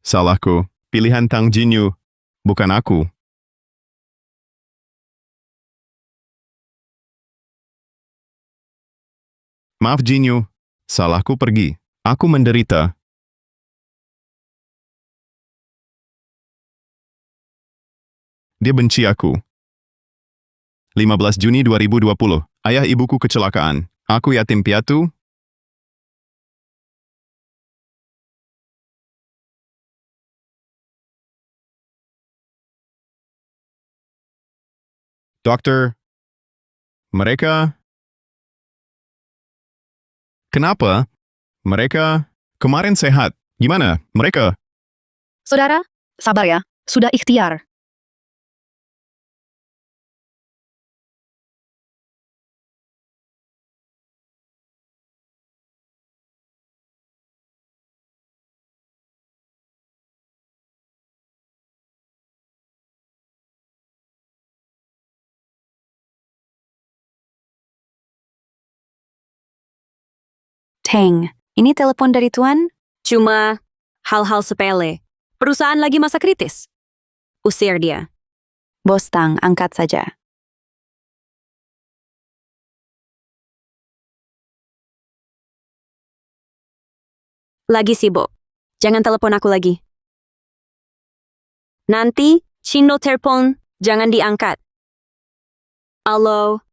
C: Salahku, pilihan Tang Jin Yu, bukan aku. Maaf Jin Yu, salahku pergi. Aku menderita. Dia benci aku. 15 Juni 2020, ayah ibuku kecelakaan. Aku yatim piatu. Dokter, mereka... Kenapa? Mereka kemarin sehat. Gimana? Mereka?
I: Saudara, sabar ya. Sudah ikhtiar. Teng, ini telepon dari Tuan?
B: Cuma hal-hal sepele. Perusahaan lagi masa kritis. Usir dia.
I: Bos Tang, angkat saja.
B: Lagi sibuk. Jangan telepon aku lagi. Nanti, Chino telepon, jangan diangkat. Halo.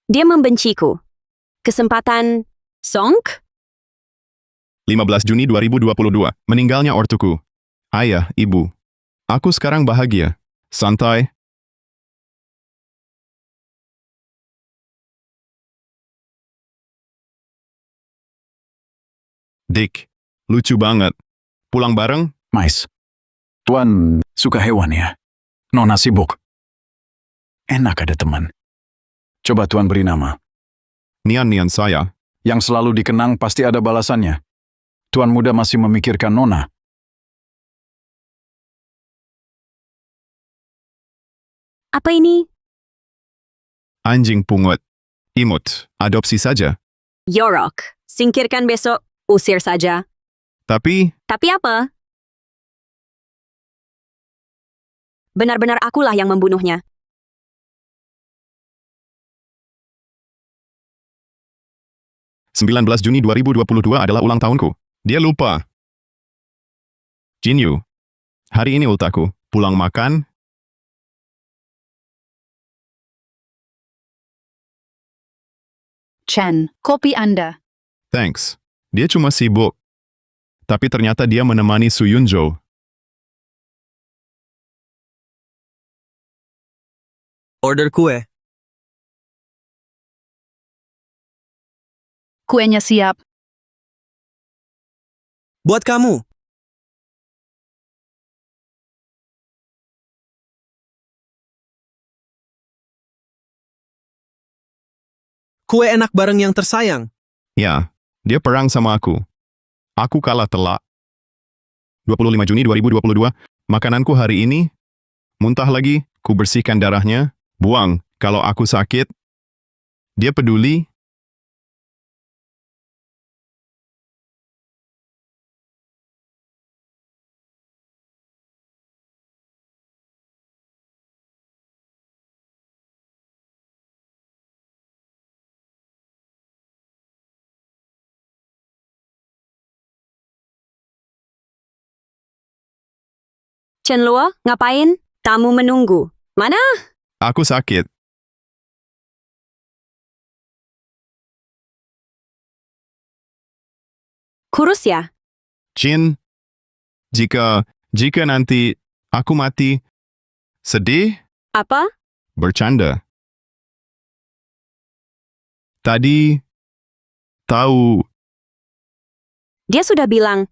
B: Dia membenciku. Kesempatan Song?
C: 15 Juni 2022, meninggalnya ortuku. Ayah, ibu. Aku sekarang bahagia. Santai. Dick, lucu banget. Pulang bareng?
D: Mais, Tuan suka hewan ya? Nona sibuk. Enak ada teman. Coba Tuan beri nama.
C: Nian-nian saya.
D: Yang selalu dikenang pasti ada balasannya. Tuan muda masih memikirkan Nona.
B: Apa ini?
C: Anjing pungut. Imut, adopsi saja.
B: Yorok. Singkirkan besok, usir saja.
C: Tapi,
B: Tapi apa? Benar-benar akulah yang membunuhnya.
C: ...19 Juni 2022 adalah ulang tahunku. Dia lupa. Jin Yu, hari ini ultaku. Pulang makan?
F: Chen, kopi Anda.
C: Thanks. Dia cuma sibuk. Tapi ternyata dia menemani Su Yunjo.
K: Order kue.
F: Kuenya siap.
K: Buat kamu. Kue enak bareng yang tersayang.
C: Ya, dia perang sama aku. Aku kalah telak. 25 Juni 2022. Makananku hari ini, muntah lagi, ku bersihkan darahnya, buang. Kalau aku sakit, dia peduli.
B: Chen Luo, ngapain? Tamu menunggu. Mana?
C: Aku sakit.
B: Kurus ya?
C: Jin, jika nanti aku mati, sedih,
B: Apa?
C: bercanda. Tadi, tahu,
B: Dia sudah bilang,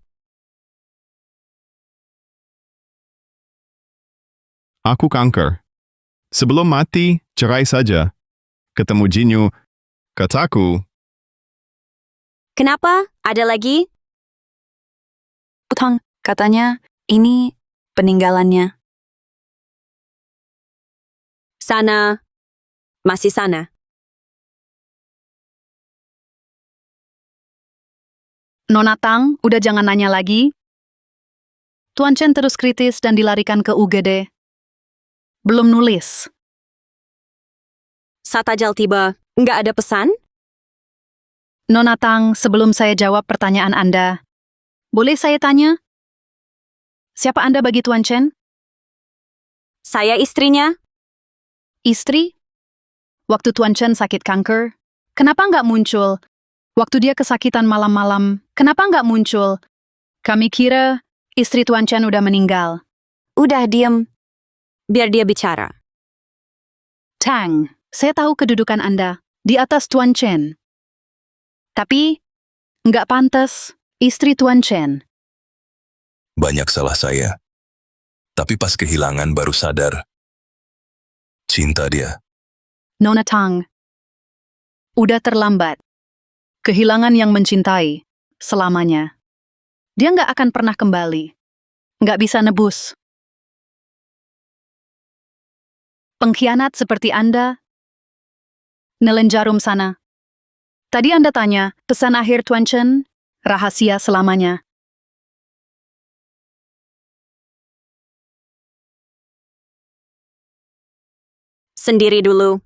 C: aku kanker. Sebelum mati, cerai saja. Ketemu Jinyu, kataku,
B: kenapa? Ada lagi?
I: Utang, katanya ini peninggalannya.
B: Sana. Masih sana.
F: Nona Tang, udah jangan nanya lagi. Tuan Chen terus kritis dan dilarikan ke UGD. Belum nulis.
B: Saat ajal tiba, nggak ada pesan?
F: Nona Tang, sebelum saya jawab pertanyaan Anda, boleh saya tanya? Siapa Anda bagi Tuan Chen?
B: Saya istrinya.
F: Istri? Waktu Tuan Chen sakit kanker, kenapa nggak muncul? Waktu dia kesakitan malam-malam, kenapa nggak muncul? Kami kira istri Tuan Chen udah meninggal.
I: Udah diem.
B: Biar dia bicara.
F: Tang, saya tahu kedudukan Anda di atas Tuan Chen. Tapi, nggak pantas istri Tuan Chen.
M: Banyak salah saya. Tapi pas kehilangan baru sadar. Cinta dia.
F: Nona Tang, udah terlambat. Kehilangan yang mencintai selamanya. Dia nggak akan pernah kembali. Nggak bisa nebus. Pengkhianat seperti Anda, nelen jarum sana. Tadi Anda tanya, pesan akhir Tuan Chen, rahasia selamanya.
B: Sendiri dulu.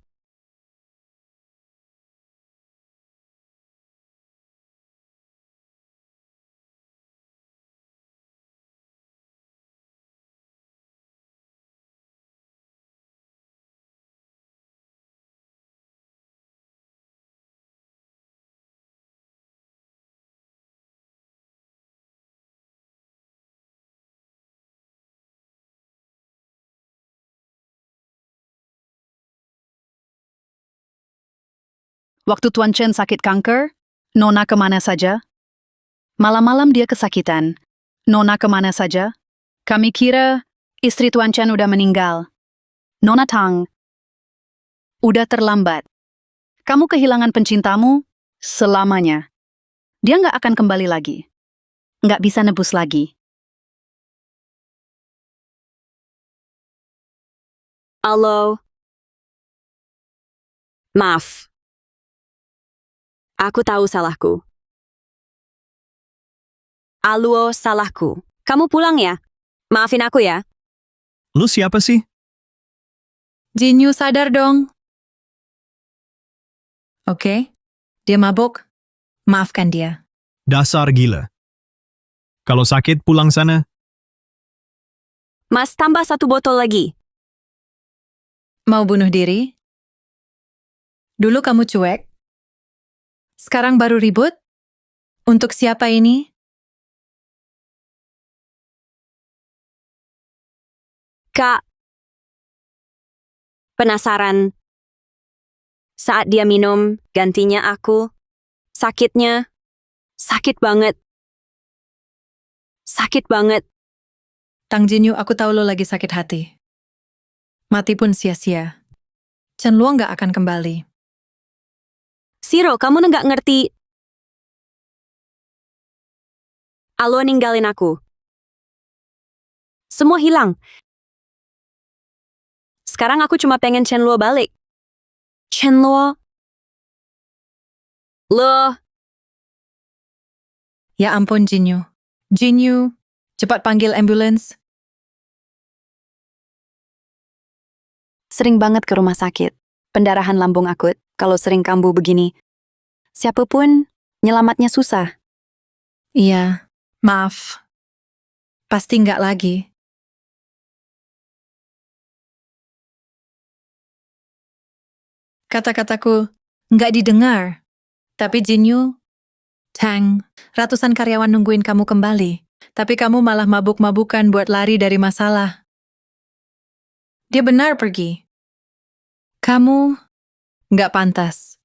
F: Waktu Tuan Chen sakit kanker, Nona kemana saja? Malam-malam dia kesakitan. Nona kemana saja? Kami kira istri Tuan Chen udah meninggal. Nona Tang, udah terlambat. Kamu kehilangan pencintamu selamanya. Dia nggak akan kembali lagi. Nggak bisa nebus lagi.
B: Halo. Maaf. Aku tahu salahku. Aluo, salahku. Kamu pulang ya? Maafin aku ya.
J: Lu siapa sih?
G: Jinyu sadar dong. Oke, dia mabuk. Maafkan dia.
J: Dasar gila. Kalau sakit, pulang sana.
B: Mas, tambah 1 botol lagi.
G: Mau bunuh diri? Dulu kamu cuek. Sekarang baru ribut? Untuk siapa ini?
B: Kak. Penasaran. Saat dia minum, gantinya aku. Sakitnya. Sakit banget. Sakit banget.
G: Tang Jinyu, aku tahu lo lagi sakit hati. Mati pun sia-sia. Chen Luo nggak akan kembali.
B: Siro, kamu nggak ngerti. Alo ninggalin aku. Semua hilang. Sekarang aku cuma pengen Chen Luo balik. Chen Luo. Luo.
G: Ya ampun, Jinyu. Jinyu, cepat panggil ambulans.
I: Sering banget ke rumah sakit. Pendarahan lambung akut, kalau sering kambuh begini. Siapapun, nyelamatnya susah.
G: Iya, maaf. Pasti nggak lagi. Kata-kataku nggak didengar. Tapi Jinyu, Tang, ratusan karyawan nungguin kamu kembali. Tapi kamu malah mabuk-mabukan buat lari dari masalah. Dia benar pergi. Kamu nggak pantas.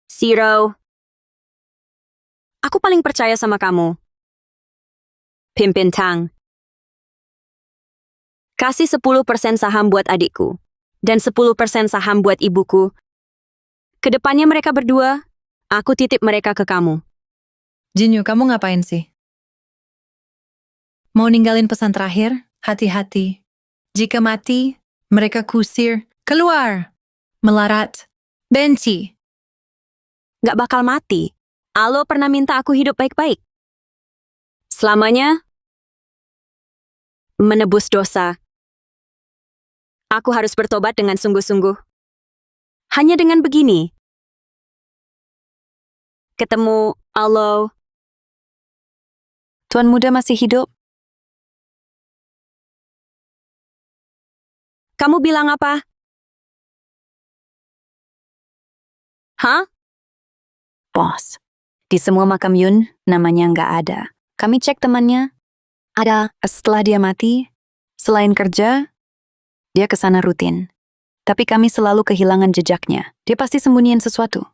B: Zero. Aku paling percaya sama kamu. Pimpin Tang. Kasih 10% saham buat adikku. Dan 10% saham buat ibuku. Kedepannya mereka berdua, aku titip mereka ke kamu.
G: Jinyu, kamu ngapain sih? Mau ninggalin pesan terakhir? Hati-hati. Jika mati, mereka kusir. Keluar! Melarat. Benci.
B: Gak bakal mati. Alo pernah minta aku hidup baik-baik. Selamanya, menebus dosa. Aku harus bertobat dengan sungguh-sungguh. Hanya dengan begini. Ketemu Alo.
I: Tuan muda masih hidup?
B: Kamu bilang apa? Hah?
I: Bos. Di semua makam Yun, namanya nggak ada. Kami cek temannya. Ada. Setelah dia mati, selain kerja, dia ke sana rutin. Tapi kami selalu kehilangan jejaknya. Dia pasti sembunyiin sesuatu.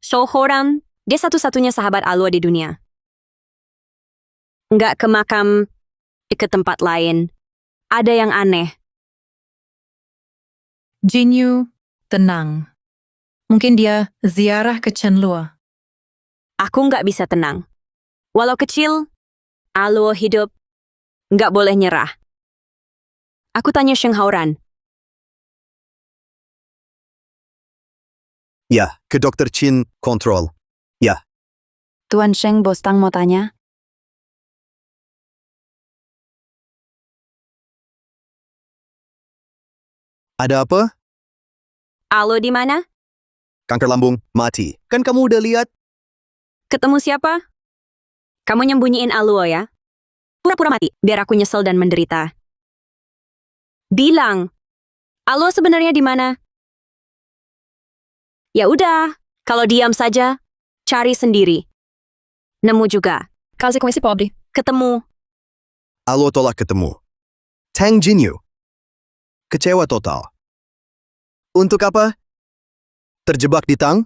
B: Shohoran, dia satu-satunya sahabat Alo di dunia. Nggak ke makam, ke tempat lain. Ada yang aneh.
G: Jinyu, tenang. Mungkin dia ziarah ke Chen Luo.
B: Aku nggak bisa tenang. Walau kecil, Alo hidup. Nggak boleh nyerah. Aku tanya Sheng Haoran.
A: Ya, ke Dr. Chin, kontrol. Ya,
I: Tuan Sheng Bostang mau tanya.
A: ada apa?
B: Alo di mana?
A: Kanker lambung, mati. Kan kamu udah lihat?
B: Ketemu siapa? Kamu nyembunyiin Alo ya? Pura-pura mati, biar aku nyesel dan menderita. Bilang, Alo sebenarnya di mana? Ya udah, kalau diam saja, cari sendiri. Nemu juga.
H: Kasih komisi pobre.
B: Ketemu.
A: Alo tolak ketemu. Tang Jinyu. Kecewa total. Untuk apa? Terjebak di Tang?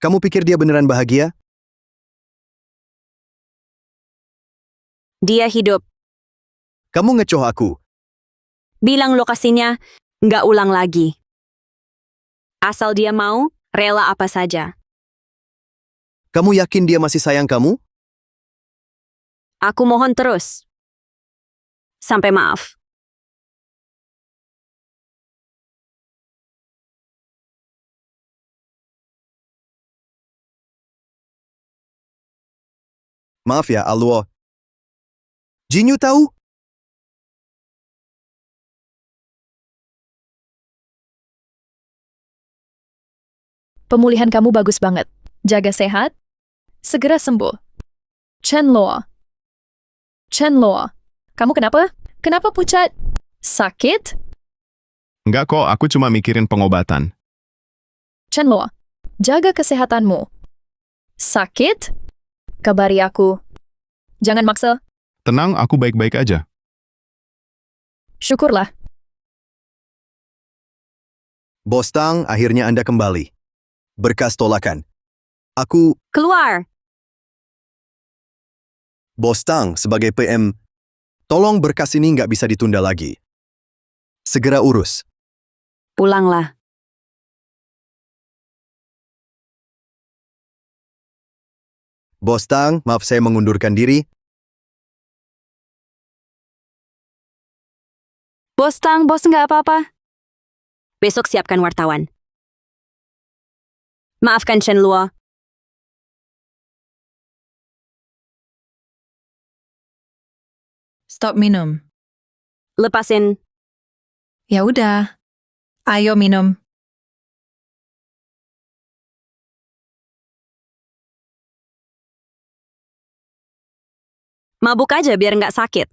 A: Kamu pikir dia beneran bahagia?
B: Dia hidup.
A: Kamu ngecoh aku.
B: Bilang lokasinya, nggak ulang lagi. Asal dia mau, rela apa saja.
A: Kamu yakin dia masih sayang kamu?
B: Aku mohon terus. Sampai maaf.
A: Maaf ya, Aluo. Jinyu tahu?
H: Pemulihan kamu bagus banget. Jaga sehat. Segera sembuh. Chen Luo. Chen Luo. Kamu kenapa? Kenapa pucat? Sakit?
C: Enggak kok, aku cuma mikirin pengobatan.
H: Chen Luo. Jaga kesehatanmu. Sakit? Kabari aku. Jangan maksa.
C: Tenang, aku baik-baik aja.
H: Syukurlah.
A: Bos Tang, akhirnya Anda kembali. Berkas tolakan. Aku,
B: Keluar.
A: Bos Tang, sebagai PM, tolong berkas ini nggak bisa ditunda lagi. Segera urus.
I: Pulanglah.
A: Bos Tang, maaf saya mengundurkan diri.
I: Bos Tang, bos nggak apa-apa.
B: Besok siapkan wartawan. Maafkan Chen Luo.
G: Stop minum.
B: Lepasin.
G: Ya udah. Ayo minum.
B: Mabuk aja biar nggak sakit.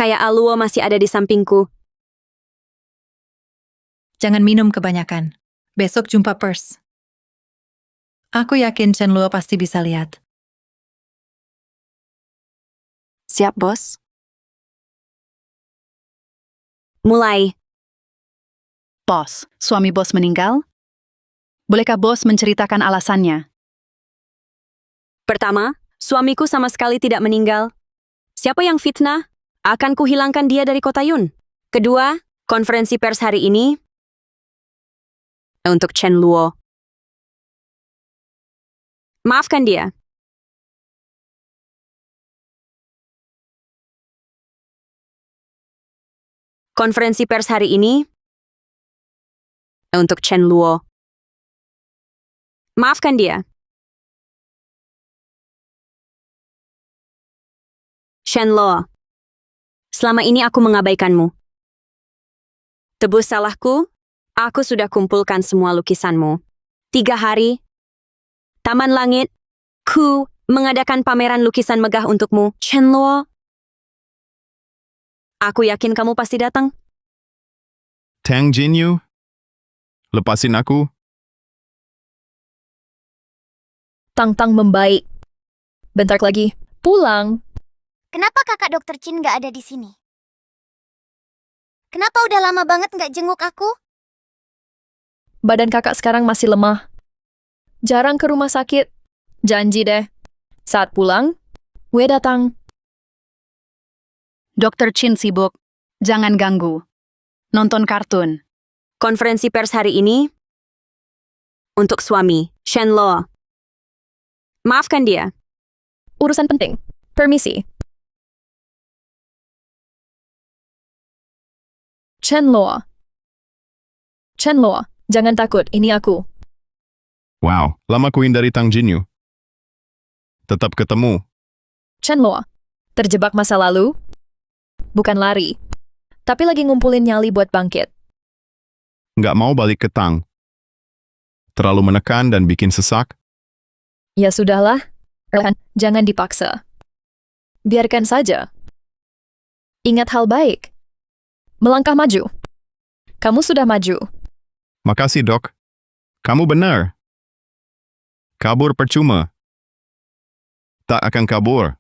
B: Kayak Aluo masih ada di sampingku.
G: Jangan minum kebanyakan. Besok jumpa pers. Aku yakin Chen Luo pasti bisa lihat.
I: Siap, bos.
B: Mulai.
F: Bos, suami bos meninggal? Bolehkah bos menceritakan alasannya?
B: Pertama, suamiku sama sekali tidak meninggal. Siapa yang fitnah? Akan kuhilangkan dia dari kota Yun. Kedua, konferensi pers hari ini untuk Chen Luo. Maafkan dia. Konferensi pers hari ini untuk Chen Luo. Maafkan dia. Chen Luo, selama ini aku mengabaikanmu. Tebus salahku, aku sudah kumpulkan semua lukisanmu. 3 hari, Taman Langit, ku mengadakan pameran lukisan megah untukmu. Chen Luo, aku yakin kamu pasti datang.
C: Tang Jinyu, lepasin aku.
H: Tang membaik. Bentar lagi, pulang.
L: Kenapa kakak dokter Chin nggak ada di sini? Kenapa udah lama banget nggak jenguk aku?
H: Badan kakak sekarang masih lemah. Jarang ke rumah sakit. Janji deh. Saat pulang, gue datang.
F: Dokter Chin sibuk. Jangan ganggu. Nonton kartun.
B: Konferensi pers hari ini untuk suami, Chen Luo. Maafkan dia.
H: Urusan penting. Permisi. Chen Luo, jangan takut, ini aku.
C: Wow, lama ku hindari Tang Jinyu. Tetap ketemu.
H: Chen Luo, terjebak masa lalu? Bukan lari, tapi lagi ngumpulin nyali buat bangkit.
C: Nggak mau balik ke Tang. Terlalu menekan dan bikin sesak.
H: Ya sudahlah, Erlan, jangan dipaksa. Biarkan saja. Ingat hal baik. Melangkah maju. Kamu sudah maju.
C: Makasih, Dok. Kamu benar. Kabur percuma. Tak akan kabur.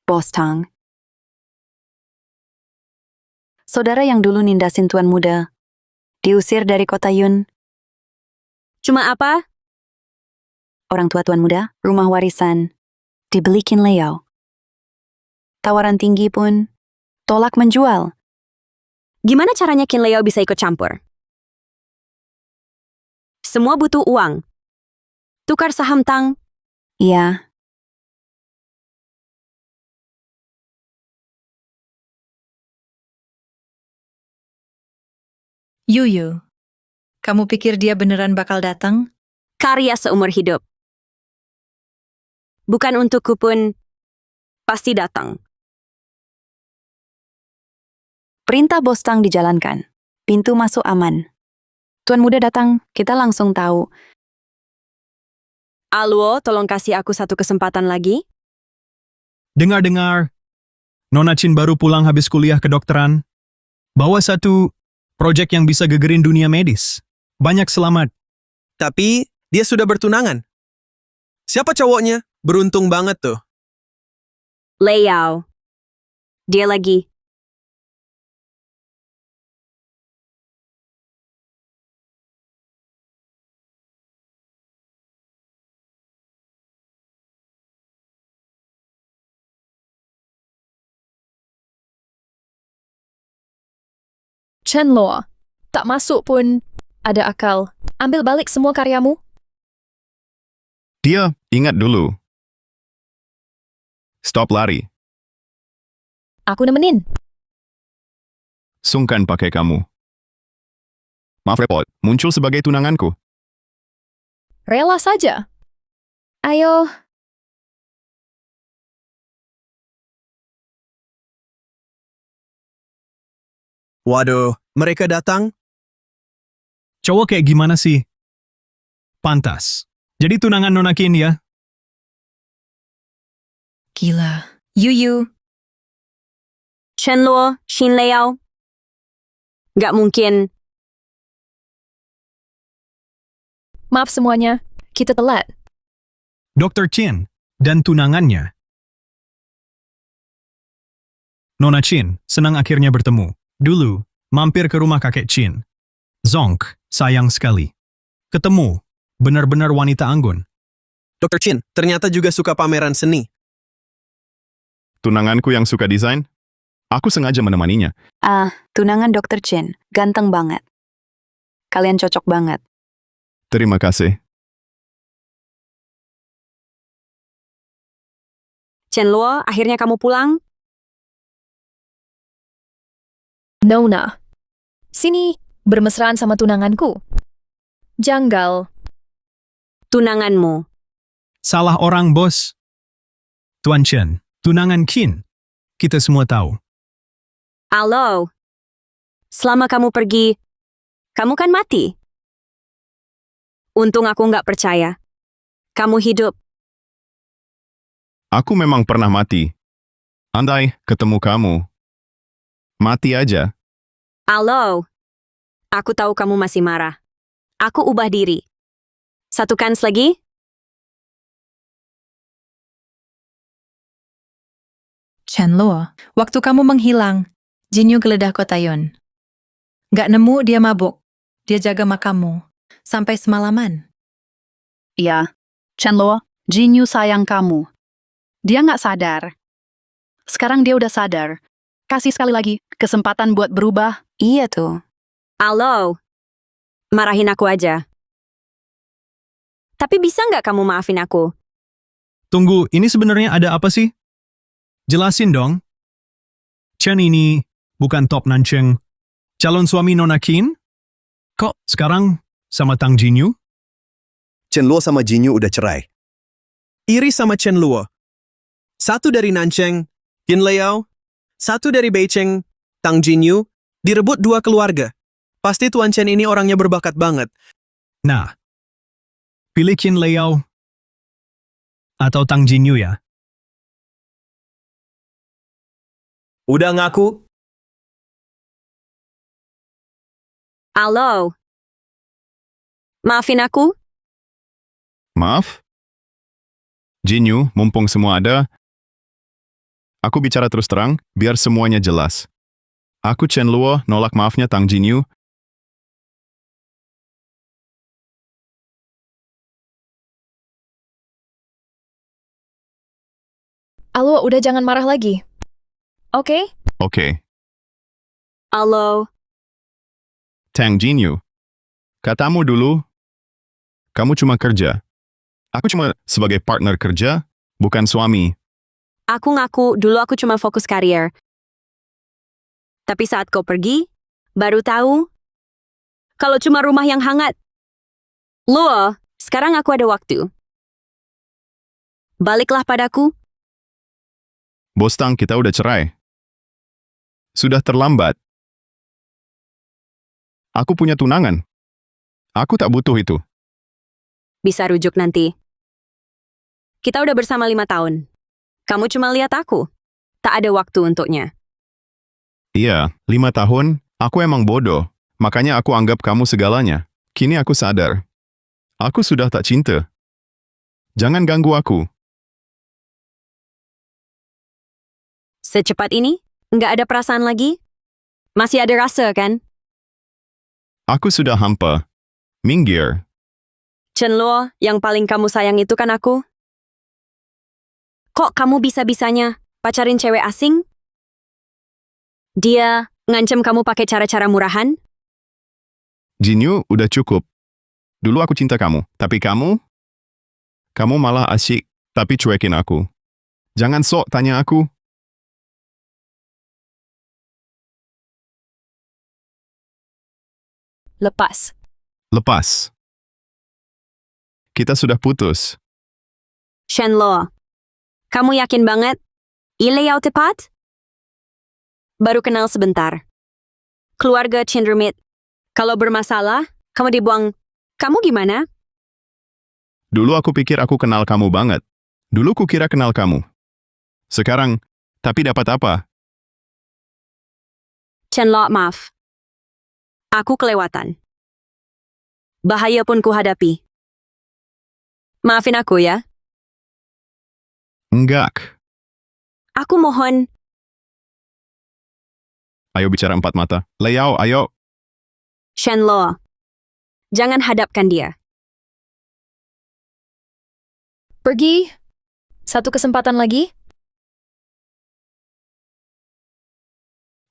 I: Bos Tang. Saudara yang dulu nindasin tuan muda, diusir dari kota Yun.
B: Cuma apa?
I: Orang tua tuan muda, rumah warisan, dibeli Qin Liao. Tawaran tinggi pun, tolak menjual.
B: Gimana caranya Qin Liao bisa ikut campur? Semua butuh uang. Tukar saham Tang.
I: Iya.
G: Yuyu, kamu pikir dia beneran bakal datang?
B: Karya seumur hidup. Bukan untukku pun, pasti datang.
I: Perintah Bos Tang dijalankan. Pintu masuk aman. Tuan muda datang, kita langsung tahu.
B: Aluo, tolong kasih aku satu kesempatan lagi.
J: Dengar-dengar, Nona Chin baru pulang habis kuliah kedokteran. Bawa satu proyek yang bisa gegerin dunia medis. Banyak selamat.
K: Tapi dia sudah bertunangan. Siapa cowoknya? Beruntung banget tuh.
B: Liao. Dia lagi.
H: Chen Luo, tak masuk pun ada akal. Ambil balik semua karyamu.
C: Dia, ingat dulu. Stop lari.
H: Aku nemenin.
C: Sungkan pakai kamu. Maaf repot, muncul sebagai tunanganku.
H: Rela saja. Ayo.
K: Waduh, mereka datang?
J: Cowok kayak gimana sih? Pantas. Jadi tunangan Nona Qin ya?
G: Gila. Yuyu.
B: Chen Luo, Xin Liao. Gak mungkin.
H: Maaf semuanya, kita telat.
J: Dr. Qin dan tunangannya. Nona Qin, senang akhirnya bertemu. Dulu, mampir ke rumah kakek Qin. Zonk, sayang sekali. Ketemu, benar-benar wanita anggun.
K: Dr. Chin, ternyata juga suka pameran seni.
C: Tunanganku yang suka desain? Aku sengaja menemaninya.
I: Tunangan Dr. Chin, ganteng banget. Kalian cocok banget.
C: Terima kasih.
B: Chen Luo, akhirnya kamu pulang?
H: Nona. Sini, bermesraan sama tunanganku. Janggal.
B: Tunanganmu.
J: Salah orang, bos. Tuan Chen, tunangan Qin. Kita semua tahu.
B: Halo. Selama kamu pergi, kamu kan mati. Untung aku nggak percaya. Kamu hidup.
C: Aku memang pernah mati. Andai ketemu kamu. Mati aja.
B: Halo. Aku tahu kamu masih marah. Aku ubah diri. Satu kans lagi?
G: Chen Luo, waktu kamu menghilang, Jinyu geledah kota Yun. Gak nemu, dia mabuk. Dia jaga makammu. Sampai semalaman.
I: Iya, Chen Luo, Jinyu sayang kamu. Dia nggak sadar. Sekarang dia udah sadar. Kasih sekali lagi kesempatan buat berubah. Iya tuh.
B: Halo. Marahin aku aja. Tapi bisa nggak kamu maafin aku?
J: Tunggu, ini sebenarnya ada apa sih? Jelasin dong. Chen ini bukan top Nancheng, calon suami Nona Qin? Kok sekarang sama Tang Jinyu?
A: Chen Luo sama Jinyu udah cerai.
K: Iri sama Chen Luo. Satu dari Nancheng, Qin Liao. Satu dari Beicheng, Tang Jinyu. Direbut dua keluarga. Pasti Tuan Chen ini orangnya berbakat banget.
J: Nah, pilih Qin Liao atau Tang Jinyu ya.
E: Udah ngaku?
B: Halo. Maafin aku?
C: Maaf? Jinyu, mumpung semua ada, aku bicara terus terang, biar semuanya jelas. Aku Chen Luo, nolak maafnya Tang Jinyu.
H: Halo, udah jangan marah lagi. Oke?
C: Oke.
B: Halo.
C: Tang Jinyu. Katamu dulu, kamu cuma kerja. Aku cuma sebagai partner kerja, bukan suami.
B: Aku ngaku dulu aku cuma fokus karier. Tapi saat kau pergi, baru tahu kalau cuma rumah yang hangat. Luo, sekarang aku ada waktu. Baliklah padaku.
C: Bos Tang, kita udah cerai. Sudah terlambat. Aku punya tunangan. Aku tak butuh itu.
B: Bisa rujuk nanti. Kita udah bersama 5 tahun. Kamu cuma lihat aku. Tak ada waktu untuknya.
C: Iya, 5 tahun, aku emang bodoh. Makanya aku anggap kamu segalanya. Kini aku sadar. Aku sudah tak cinta. Jangan ganggu aku.
B: Secepat ini? Nggak ada perasaan lagi? Masih ada rasa, kan?
C: Aku sudah hampa. Minggir.
B: Chen Luo, yang paling kamu sayang itu kan aku? Kok kamu bisa-bisanya pacarin cewek asing? Dia ngancem kamu pakai cara-cara murahan?
C: Jinyu, udah cukup. Dulu aku cinta kamu, tapi kamu malah asyik, tapi cuekin aku. Jangan sok tanya aku.
H: Lepas.
C: Lepas. Kita sudah putus.
B: Shenlo, kamu yakin banget? Ilayao tepat? Baru kenal sebentar. Keluarga Chinrumit. Kalau bermasalah, kamu dibuang. Kamu gimana?
C: Dulu aku pikir aku kenal kamu banget. Dulu kukira kenal kamu. Sekarang, tapi dapat apa?
B: Chenlo, maaf. Aku kelewatan. Bahaya pun kuhadapi. Maafin aku ya.
C: Enggak.
B: Aku mohon.
C: Ayo bicara empat mata. Leyao, ayo.
B: Shenlo, jangan hadapkan dia.
H: Pergi. Satu kesempatan lagi.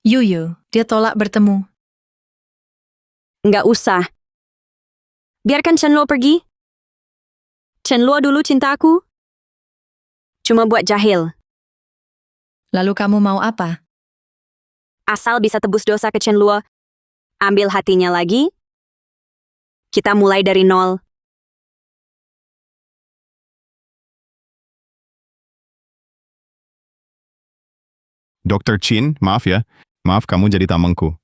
G: Yuyu, dia tolak bertemu.
B: Nggak usah. Biarkan Chenlo pergi. Chenlo dulu cinta aku. Cuma buat jahil.
G: Lalu kamu mau apa?
B: Asal bisa tebus dosa ke Chenlo, ambil hatinya lagi, kita mulai dari nol.
C: Dr. Chin, maaf ya. Maaf kamu jadi tamengku.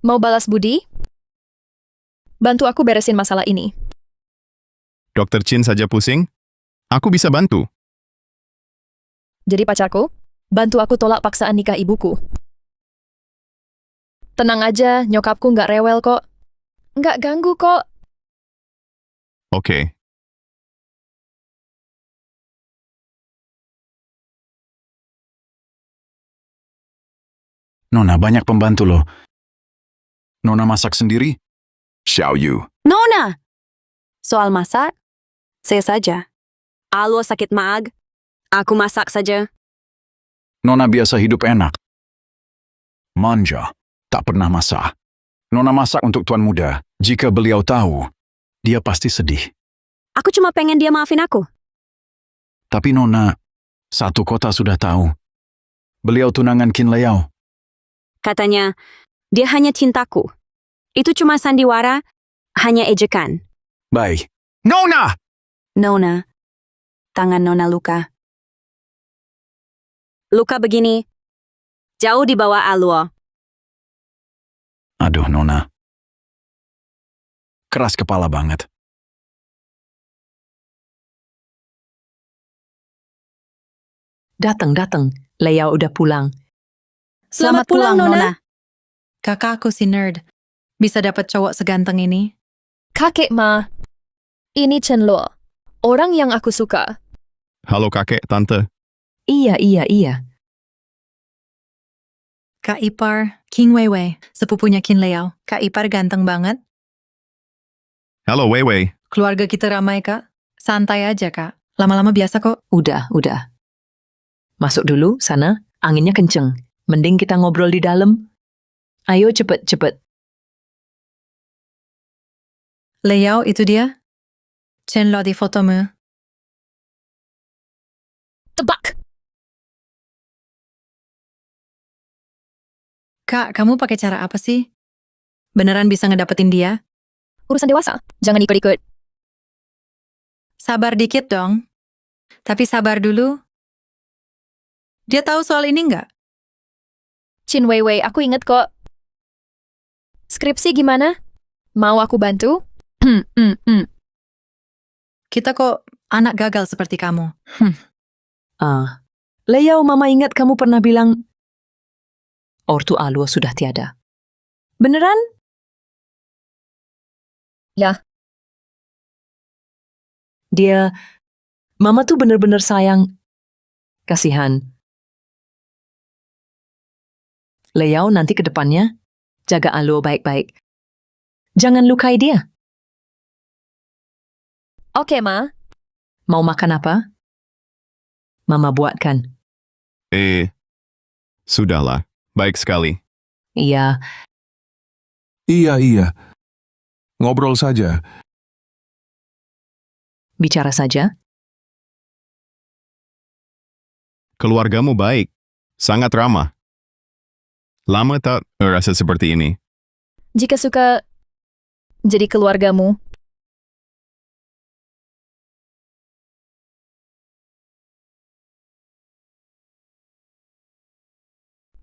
H: Mau balas budi? Bantu aku beresin masalah ini.
C: Dr. Chin saja pusing? Aku bisa bantu.
H: Jadi pacarku, bantu aku tolak paksaan nikah ibuku. Tenang aja, nyokapku nggak rewel kok. Nggak ganggu kok.
C: Oke.
D: Nona, banyak pembantu loh. Nona masak sendiri? Xiao Yu.
I: Nona! Soal masak, saya saja.
B: Alo sakit maag, aku masak saja.
D: Nona biasa hidup enak. Manja, tak pernah masak. Nona masak untuk tuan muda. Jika beliau tahu, dia pasti sedih.
B: Aku cuma pengen dia maafin aku.
D: Tapi Nona, satu kota sudah tahu. Beliau tunangan Qin Leyao.
B: Katanya, dia hanya cintaku. Itu cuma sandiwara, hanya ejekan.
D: Baik. Nona!
I: Nona, tangan Nona luka.
B: Luka begini, jauh di bawah Aluo.
D: Aduh, Nona. Keras kepala banget.
F: Datang. Leyao udah pulang.
G: Selamat pulang, Nona. Kakak aku si nerd. Bisa dapat cowok seganteng ini?
H: Kakek Ma, ini Chenlo, orang yang aku suka.
C: Halo kakek, tante.
F: Iya.
G: Kak Ipar, King Weiwei, sepupunya Qin Leyao. Kak Ipar ganteng banget.
C: Halo Weiwei.
G: Keluarga kita ramai, Kak. Santai aja, Kak. Lama-lama biasa kok.
F: Udah. Masuk dulu sana, anginnya kenceng. Mending kita ngobrol di dalam. Ayo cepet.
G: Leyao itu dia. Chenlo di fotomu.
H: Tebak!
G: Kak, kamu pakai cara apa sih? Beneran bisa ngedapetin dia?
H: Urusan dewasa, jangan ikut-ikut.
G: Sabar dikit dong. Tapi sabar dulu. Dia tahu soal ini nggak?
H: Chin Weiwei, aku inget kok. Skripsi gimana? Mau aku bantu?
G: Kita kok anak gagal seperti kamu.
F: Leyao, Mama ingat kamu pernah bilang ortu Aluo sudah tiada. Beneran?
H: Ya.
F: Mama tuh bener-bener sayang. Kasihan. Leyao, nanti ke depannya, jaga Aluo baik-baik. Jangan lukai dia.
H: Oke, Ma.
F: Mau makan apa? Mama buatkan.
C: Sudahlah. Baik sekali.
F: Iya.
N: Iya. Ngobrol saja.
F: Bicara saja.
C: Keluargamu baik, sangat ramah. Lama tak rasa seperti ini.
H: Jika suka jadi keluargamu,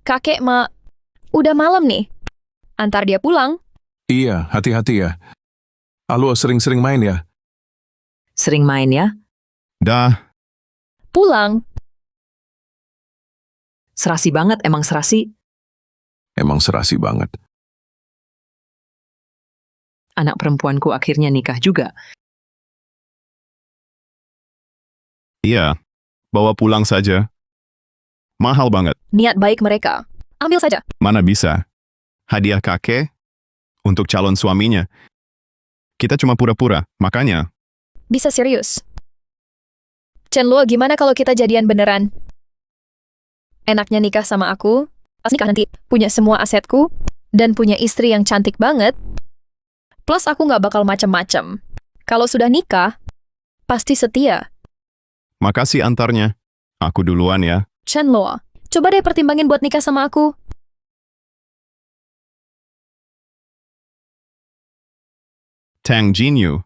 H: kakek, Mak, udah malam nih. Antar dia pulang.
N: Iya, hati-hati ya. Alu sering-sering main ya.
F: Sering main ya?
C: Dah,
H: Pulang.
F: Serasi banget, emang serasi.
N: Emang serasi banget.
F: Anak perempuanku akhirnya nikah juga.
C: iya. Bawa pulang saja. Mahal banget.
H: Niat baik mereka. Ambil saja.
C: Mana bisa? Hadiah kakek untuk calon suaminya. Kita cuma pura-pura, makanya.
H: Bisa serius. Chenluo, gimana kalau kita jadian beneran? Enaknya nikah sama aku, pas nikah nanti punya semua asetku, dan punya istri yang cantik banget. Plus aku nggak bakal macem-macem. Kalau sudah nikah, pasti setia.
C: Makasih antarnya. Aku duluan ya.
H: Chenluo, coba deh pertimbangin buat nikah sama aku.
C: Tang Jinyu.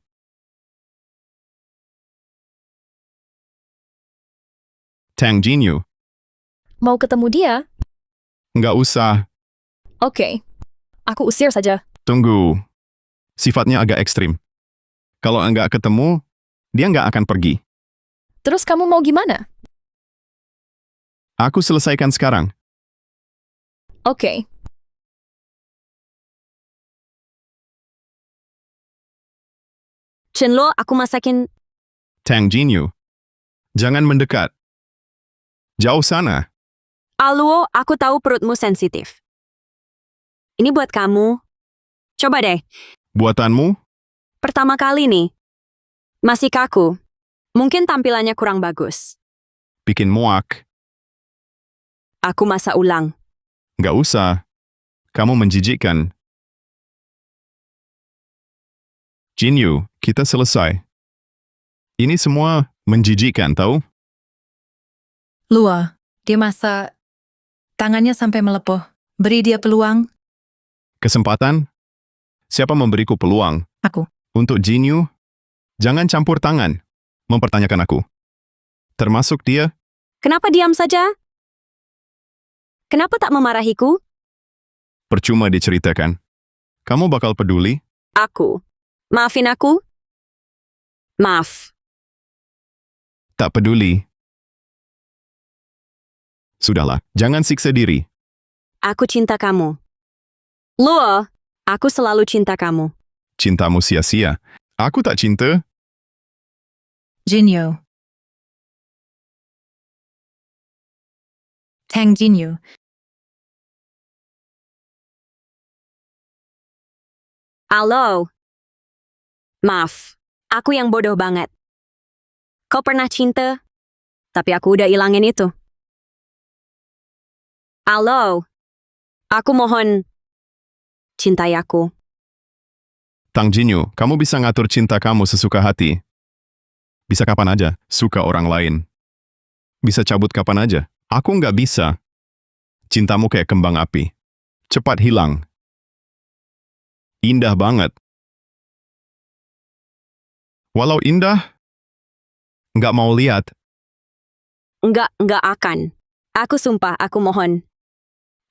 C: Tang Jinyu.
H: Mau ketemu dia?
C: Nggak usah.
H: Oke. Aku usir saja.
C: Tunggu. Sifatnya agak ekstrim. Kalau nggak ketemu, dia nggak akan pergi.
H: Terus kamu mau gimana?
C: Aku selesaikan sekarang.
H: Oke.
B: Chenluo, aku masakin.
C: Tang Jinyu. Jangan mendekat. Jauh sana.
B: Aluo, aku tahu perutmu sensitif. Ini buat kamu. Coba deh,
C: Buatanmu?
B: pertama kali nih. Masih kaku. Mungkin tampilannya kurang bagus.
C: Bikin muak.
B: Aku masak ulang.
C: Nggak usah. Kamu menjijikkan. Jinyu, kita selesai. Ini semua menjijikkan, tahu?
G: Luo, dia masak tangannya sampai melepuh. Beri dia peluang.
C: Kesempatan? Siapa memberiku peluang?
G: Aku.
C: Untuk Jinyu, jangan campur tangan. Mempertanyakan aku. Termasuk dia.
B: Kenapa diam saja? Kenapa tak memarahiku?
C: Percuma diceritakan. Kamu bakal peduli?
B: Aku. Maafin aku? Maaf.
C: Tak peduli. Sudahlah, jangan siksa diri.
B: Aku cinta kamu. Luo, aku selalu cinta kamu.
C: Cintamu sia-sia. Aku tak cinta.
G: Jinyu. Tang Jinyu.
B: Halo. Maaf, aku yang bodoh banget. Kau pernah cinta? Tapi aku udah ilangin itu. Halo. Aku mohon. Cintai aku.
C: Tang Jinyu, kamu bisa ngatur cinta kamu sesuka hati. Bisa kapan aja, suka orang lain. Bisa cabut kapan aja. Aku nggak bisa. Cintamu kayak kembang api. Cepat hilang. Indah banget. Walau indah, nggak mau lihat.
B: Nggak akan. Aku sumpah, aku mohon.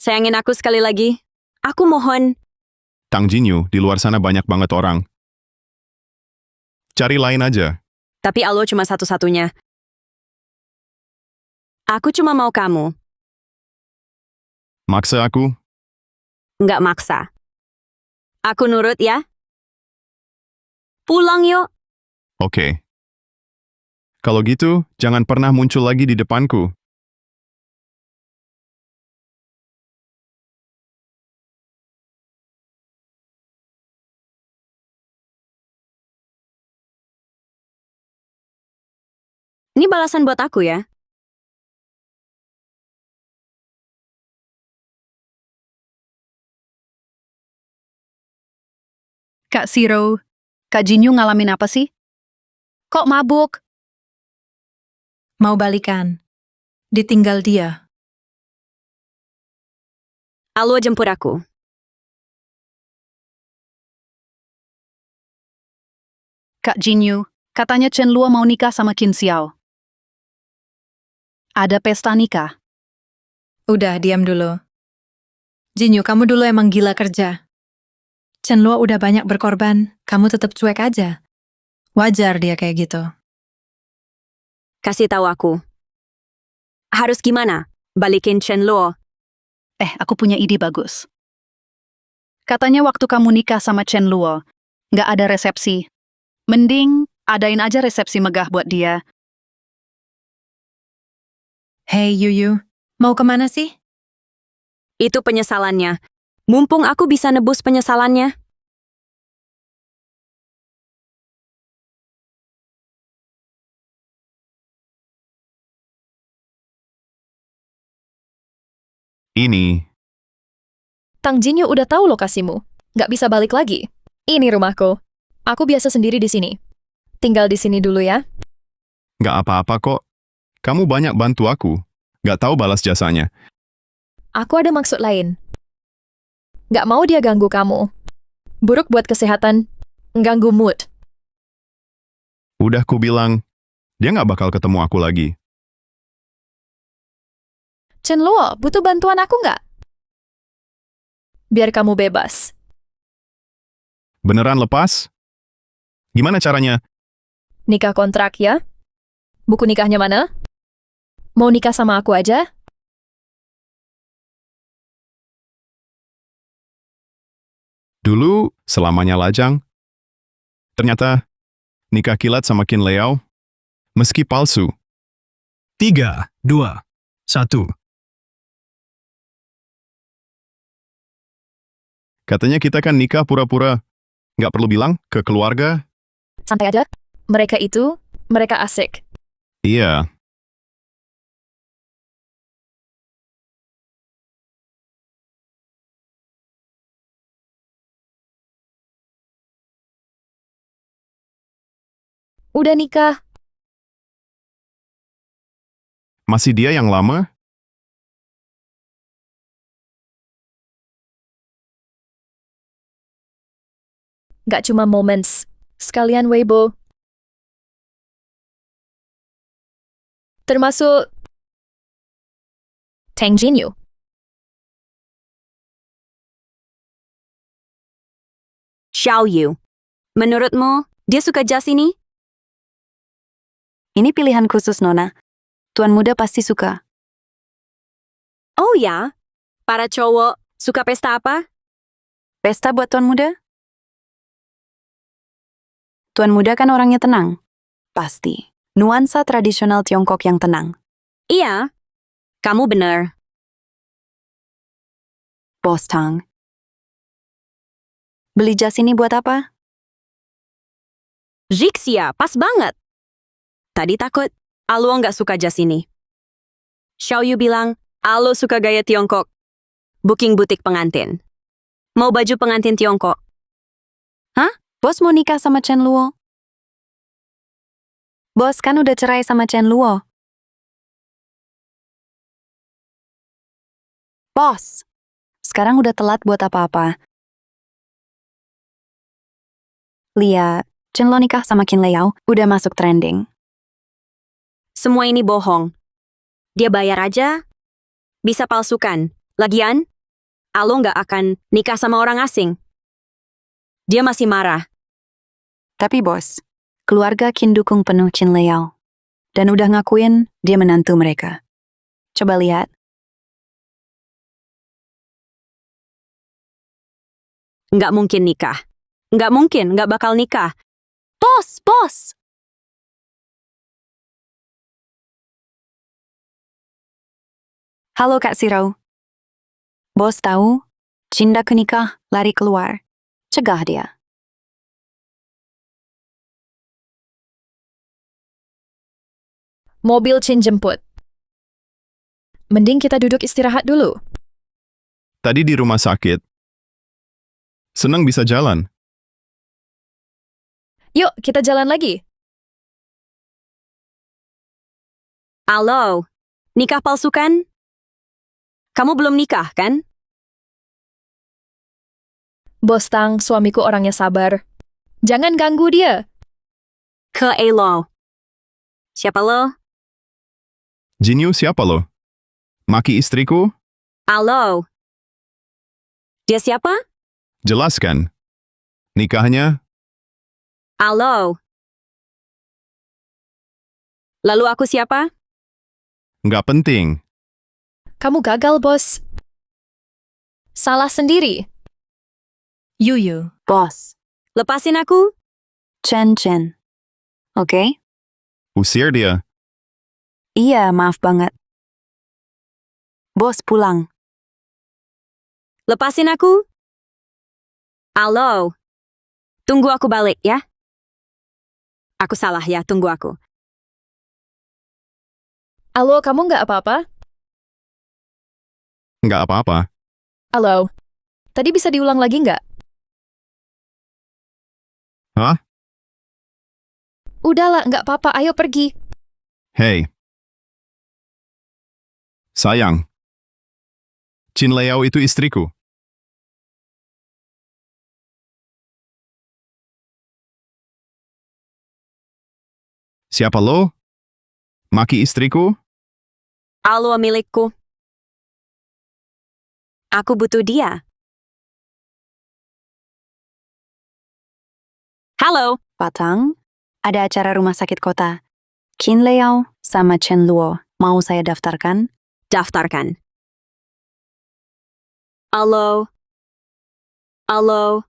B: Sayangin aku sekali lagi. Aku mohon.
C: Tang Jinyu, di luar sana banyak banget orang. Cari lain aja.
B: Tapi Alo cuma satu-satunya. Aku cuma mau kamu.
C: Maksa aku?
B: Nggak maksa. Aku nurut ya. Pulang yuk.
C: Oke. Kalau gitu, jangan pernah muncul lagi di depanku.
B: Ini balasan buat aku ya.
F: Kak Siro, Kak Jinyu ngalamin apa sih? Kok mabuk?
G: Mau balikan. ditinggal dia.
B: Alo jemput aku.
F: Kak Jinyu, katanya Chen Luo mau nikah sama Qin Xiao. Ada pesta nikah.
G: Udah, diam dulu. Jinyu, kamu dulu emang gila kerja. Chen Luo udah banyak berkorban, kamu tetap cuek aja. Wajar dia kayak gitu.
B: Kasih tahu aku. Harus gimana? Balikin Chen Luo.
F: Aku punya ide bagus. Katanya waktu kamu nikah sama Chen Luo, nggak ada resepsi. Mending adain aja resepsi megah buat dia.
G: Hey Yuyu, mau kemana sih?
B: Itu penyesalannya. Mumpung aku bisa nebus penyesalannya.
C: Ini,
H: Tang Jinyu udah tahu lokasimu. Nggak bisa balik lagi. Ini rumahku. Aku biasa sendiri di sini. Tinggal di sini dulu ya.
C: nggak apa-apa kok. Kamu banyak bantu aku. Nggak tahu balas jasanya.
H: Aku ada maksud lain. Nggak mau dia ganggu kamu. Buruk buat kesehatan. Ganggu mood.
C: Udah ku bilang, dia nggak bakal ketemu aku lagi.
H: Chen Luo, butuh bantuan aku nggak? Biar kamu bebas.
C: Beneran lepas? Gimana caranya?
H: Nikah kontrak ya? Buku nikahnya mana? Mau nikah sama aku aja?
C: Dulu, selamanya lajang. Ternyata, nikah kilat sama Qin Liao, meski palsu.
J: 3, 2, 1.
C: Katanya kita kan nikah pura-pura. Nggak perlu bilang ke keluarga.
H: Santai aja. Mereka asik.
C: Iya.
H: Udah nikah.
C: Masih dia yang lama?
H: Nggak cuma moments. Sekalian Weibo. Termasuk Tang Jinyu.
B: Xiao Yu. Menurutmu, dia suka jas ini?
I: Ini pilihan khusus, Nona. Tuan muda pasti suka.
B: Oh ya? Para cowok suka pesta apa?
I: Pesta buat tuan muda? Tuan muda kan orangnya tenang. Pasti. Nuansa tradisional Tiongkok yang tenang.
B: Iya. Kamu benar.
I: Bos Tang. Beli jas ini buat apa?
B: Zixia, pas banget. Tadi takut Alo nggak suka jas ini. Xiao Yu bilang, Alo suka gaya Tiongkok. Booking butik pengantin. Mau baju pengantin Tiongkok.
I: Hah? Bos mau nikah sama Chen Luo? Bos kan udah cerai sama Chen Luo. Bos, sekarang udah telat buat apa-apa. Lihat, Chen Luo nikah sama Qin Liao udah masuk trending.
B: Semua ini bohong. Dia bayar aja. Bisa palsukan. Lagian, Alo nggak akan nikah sama orang asing. Dia masih marah.
I: Tapi bos, keluarga Qin dukung penuh Qin Liao. Dan udah ngakuin dia menantu mereka. Coba lihat.
B: Nggak mungkin nikah. Nggak mungkin, nggak bakal nikah.
I: Bos, bos! Halo Kak Siro. Bos tahu, Cinda nikah, lari keluar. Cegah dia.
H: Mobil Chin jemput. Mending kita duduk istirahat dulu.
C: Tadi di rumah sakit. Senang bisa jalan.
H: Yuk, kita jalan lagi.
B: Alo, Nikah palsu kan? Kamu belum nikah, kan?
H: Bos Tang, suamiku orangnya sabar. Jangan ganggu dia.
B: Ke Elo. Siapa lo?
C: Jinyu siapa lo? Maki istriku?
B: Alo. Dia siapa?
C: Jelaskan. Nikahnya?
B: Alo. Lalu aku siapa?
C: Nggak penting.
H: Kamu gagal, bos. Salah sendiri.
G: Yuyu.
I: Bos,
B: Lepasin aku?
I: Chen. Oke?
C: Usir dia.
I: Iya, maaf banget. Bos pulang.
B: Lepasin aku? Alo. Tunggu aku balik, ya? Aku salah ya, tunggu aku.
H: Halo, kamu nggak apa-apa?
C: Nggak apa-apa.
H: Halo. Tadi bisa diulang lagi nggak?
C: Hah?
H: Udahlah, nggak apa-apa. Ayo pergi.
C: Hei. Sayang. Chin Liao itu istriku. Siapa lo? Maki istriku?
B: Alo milikku. Aku butuh dia. Halo.
I: Patang, ada acara rumah sakit kota. Qin Liao sama Chen Luo. Mau saya daftarkan?
B: Daftarkan. Alo. Alo.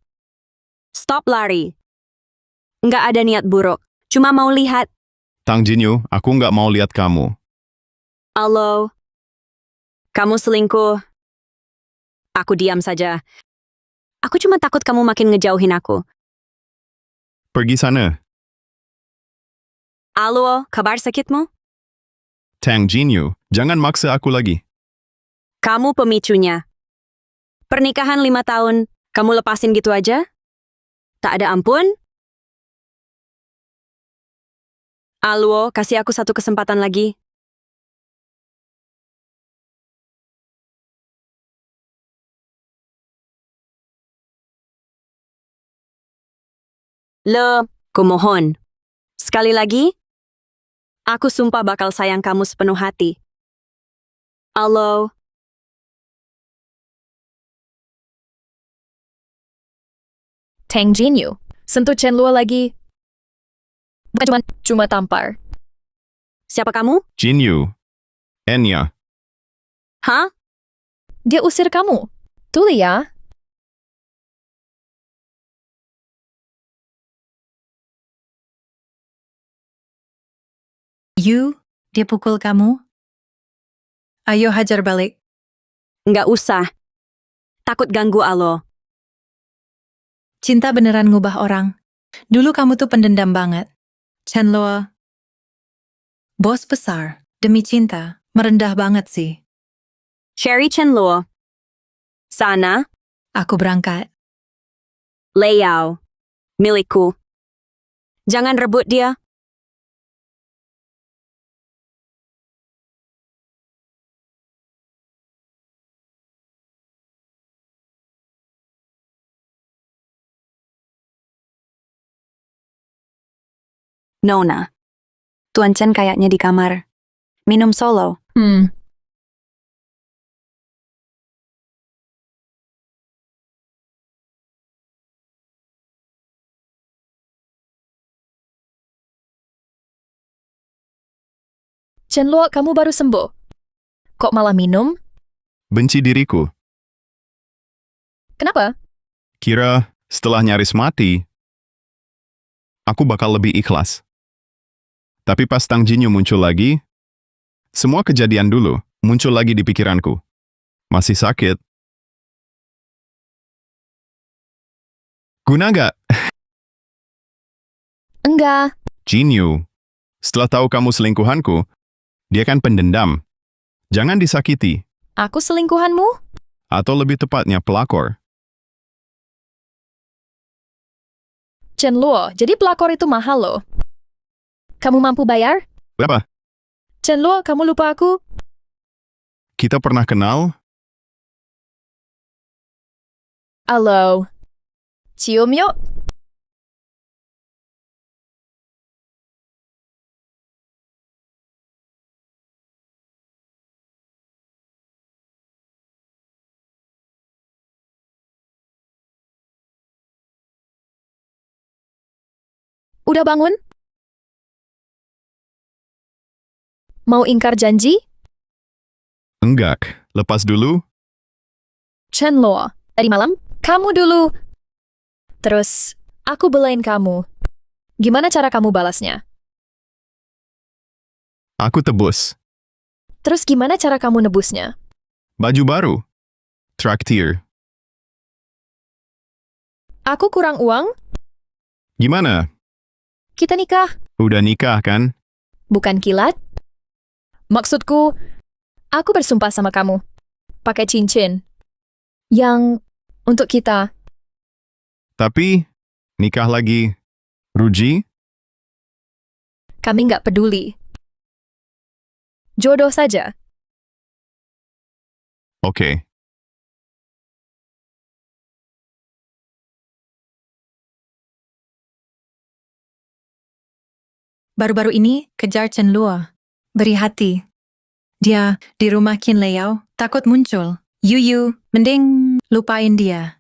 B: Stop lari. Nggak ada niat buruk. Cuma mau lihat.
C: Tang Jinyu, aku nggak mau lihat kamu.
B: Alo. Kamu selingkuh. Aku diam saja. Aku cuma takut kamu makin ngejauhin aku.
C: Pergi sana.
B: Alo, kabar sakitmu?
C: Tang Jinyu, jangan maksa aku lagi.
B: Kamu pemicunya. Pernikahan 5 tahun, kamu lepasin gitu aja? Tak ada ampun? Alo, kasih aku satu kesempatan lagi. Kumohon. Sekali lagi, aku sumpah bakal sayang kamu sepenuh hati. Alo.
H: Tang Jinyu. Sentuh Chen Luo lagi. Bukan cuma tampar.
B: Siapa kamu?
C: Jinyu. Enya.
B: Hah?
H: Dia usir kamu. Tuli ya.
G: Dia pukul kamu? Ayo hajar balik.
B: Nggak usah. Takut ganggu Alo.
G: Cinta beneran ngubah orang. Dulu kamu tuh pendendam banget. Chen Luo. Bos besar, demi cinta, merendah banget sih.
B: Sherry Chen Luo. Sana.
G: Aku berangkat.
B: Liao. Milikku. Jangan rebut dia.
I: Nona. Tuan Chen kayaknya di kamar. Minum solo.
H: Chen Luo, kamu baru sembuh. Kok malah minum?
C: Benci diriku.
H: Kenapa?
C: Kira setelah nyaris mati, aku bakal lebih ikhlas. Tapi pas Tang Jinyu muncul lagi, semua kejadian dulu muncul lagi di pikiranku. Masih sakit. Guna nggak?
H: Enggak.
C: Jinyu, setelah tahu kamu selingkuhanku, dia kan pendendam. Jangan disakiti.
H: Aku selingkuhanmu?
C: Atau lebih tepatnya pelakor.
H: Chen Luo, jadi pelakor itu mahal loh. Kamu mampu bayar?
C: Berapa?
H: Chen Luo, kamu lupa aku?
C: Kita pernah kenal?
H: Halo. Cium yuk. Udah bangun? Mau ingkar janji?
C: Enggak. Lepas dulu.
H: Chen Luo, tadi malam kamu dulu. Terus aku belain kamu. Gimana cara kamu balasnya?
C: Aku tebus.
H: Terus gimana cara kamu nebusnya?
C: Baju baru. Traktir.
H: Aku kurang uang?
C: Gimana?
H: Kita nikah.
C: Udah nikah kan?
H: Bukan kilat? Maksudku, aku bersumpah sama kamu. Pakai cincin. Yang untuk kita.
C: Tapi, nikah lagi. Rugi?
H: Kami nggak peduli. Jodoh saja.
C: Oke.
G: Baru-baru ini kejar Chen Luo. Beri hati. Dia di rumah Qin Leyao takut muncul. Yuyu, mending lupain dia.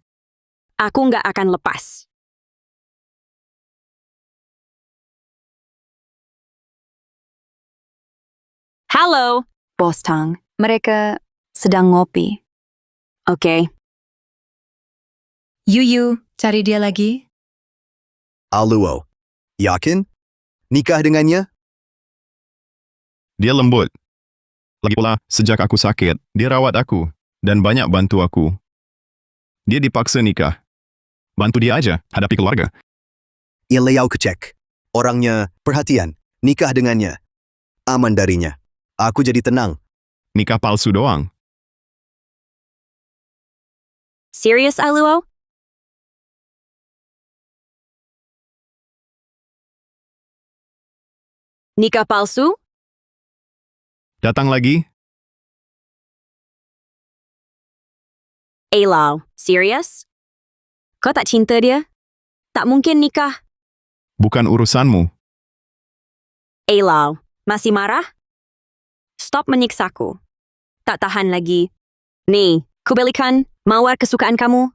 B: Aku nggak akan lepas. Halo.
I: Bos Tang, mereka sedang ngopi.
B: Oke.
G: Yuyu, cari dia lagi.
A: Aluo. Yakin? Nikah dengannya?
C: Dia lembut. Lagi pula, sejak aku sakit, dia rawat aku dan banyak bantu aku. Dia dipaksa nikah. Bantu dia aja, hadapi keluarga.
A: Qin Leyao kecek. Orangnya perhatian. Nikah dengannya. Aman darinya. Aku jadi tenang.
C: Nikah palsu doang.
B: Serius, Aluo? Nikah palsu?
C: Datang lagi?
B: Lau, serius? Kau tak cinta dia? Tak mungkin nikah.
C: Bukan urusanmu.
B: Lau, masih marah? Stop menyiksaku. Tak tahan lagi. Nih, kubelikan mawar kesukaan kamu.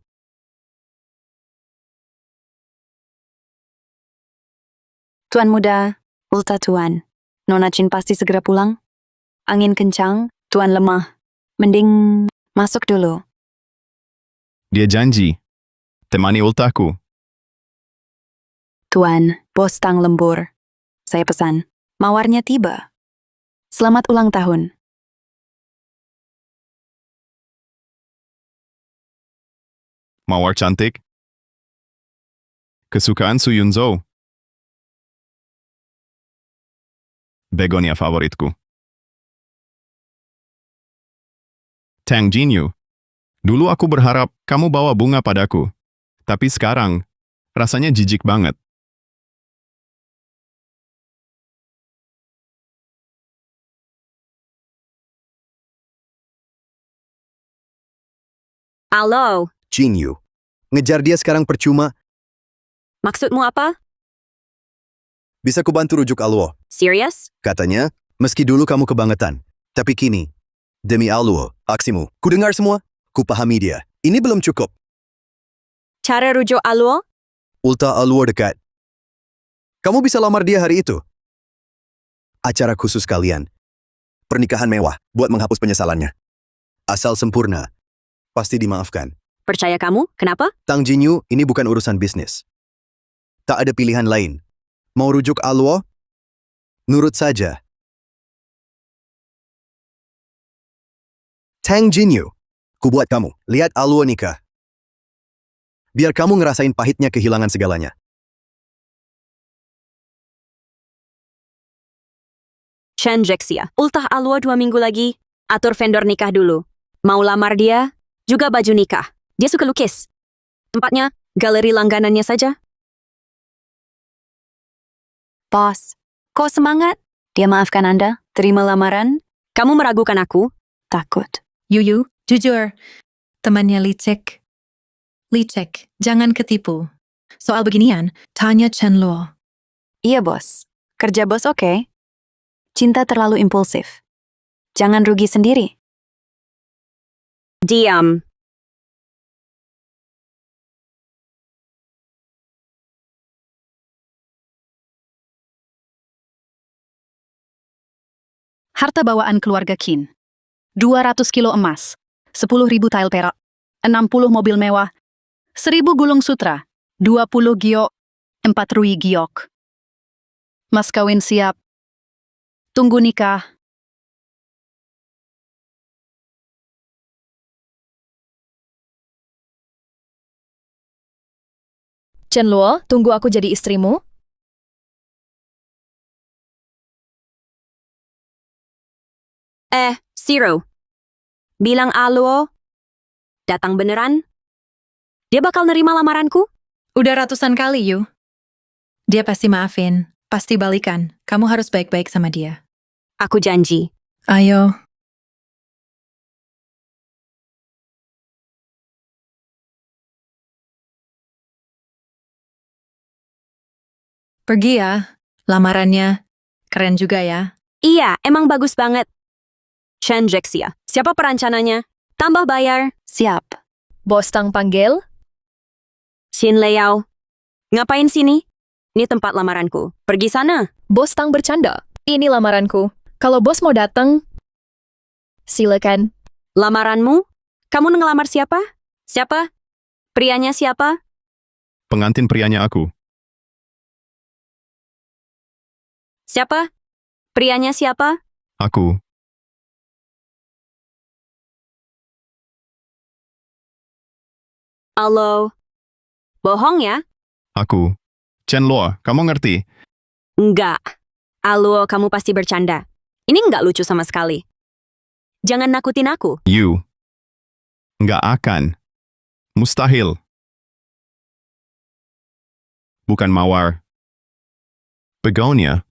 I: Tuan muda, ulta tuan. Nona Chin pasti segera pulang. Angin kencang, tuan lemah. Mending masuk dulu.
C: Dia janji. Temani ultaku.
I: Tuan, bos Tang lembur. Saya pesan, mawarnya tiba. Selamat ulang tahun.
C: Mawar cantik. Kesukaan Su Yunzhou. Begonia favoritku. Tang Jinyu. Dulu aku berharap kamu bawa bunga padaku. Tapi sekarang, rasanya jijik banget.
B: Halo,
A: Jinyu. Ngejar dia sekarang percuma.
B: maksudmu apa?
A: Bisa kubantu rujuk Aluo.
B: Serius?
A: Katanya, meski dulu kamu kebangetan. Tapi kini, demi Aluo, aksimu. Ku dengar semua. Ku pahami dia. Ini belum cukup.
B: Cara rujuk Aluo?
A: Ulta Aluo dekat. Kamu bisa lamar dia hari itu. Acara khusus kalian. Pernikahan mewah buat menghapus penyesalannya. Asal sempurna. Pasti dimaafkan.
B: Percaya kamu? Kenapa?
A: Tang Jinyu, ini bukan urusan bisnis. Tak ada pilihan lain. Mau rujuk Aluo? Nurut saja. Tang Jinyu, ku buat kamu. Lihat Aluo nikah. Biar kamu ngerasain pahitnya kehilangan segalanya.
B: Chen Jexia. Ultah Aluo 2 minggu lagi. Atur vendor nikah dulu. Mau lamar dia? Juga baju nikah. Dia suka lukis. Tempatnya, galeri langganannya saja.
I: Bos, kok semangat? Dia maafkan Anda? Terima lamaran?
B: Kamu meragukan aku?
I: takut.
G: Yuyu, jujur. Temannya licik. Licik, jangan ketipu. Soal beginian, tanya Chen Luo.
I: Iya, bos. Kerja bos oke. Cinta terlalu impulsif. Jangan rugi sendiri.
B: Diam.
F: Harta bawaan keluarga Qin. 200 kilo emas, 10.000 tile perak, 60 mobil mewah, 1.000 gulung sutra, 20 giok, 4 rui giok. Mas kawin siap. Tunggu nikah.
H: Chen Luo, tunggu aku jadi istrimu.
B: Zero. Bilang Aluo. Datang beneran? Dia bakal nerima lamaranku?
G: Udah ratusan kali, Yu. Dia pasti maafin, pasti balikan. Kamu harus baik-baik sama dia.
B: Aku janji.
G: Ayo. Pergi ya, lamarannya. Keren juga ya.
B: Iya, emang bagus banget. Chen Jexia. Siapa perancananya? Tambah bayar.
I: Siap.
H: Bos Tang panggil.
B: Xin Liao. Ngapain sini? Ini tempat lamaranku. Pergi sana.
H: Bos Tang bercanda. Ini lamaranku. Kalau bos mau datang, silakan.
B: Lamaranmu? Kamu ngelamar siapa? Siapa? Prianya siapa?
C: Pengantin prianya aku.
B: Siapa? Prianya siapa?
C: Aku.
B: Halo. Bohong ya?
C: Aku. Chen Luo, kamu ngerti?
B: Enggak. Halo, kamu pasti bercanda. Ini enggak lucu sama sekali. Jangan nakutin aku.
C: You. Nggak akan. Mustahil. Bukan mawar. Begonia.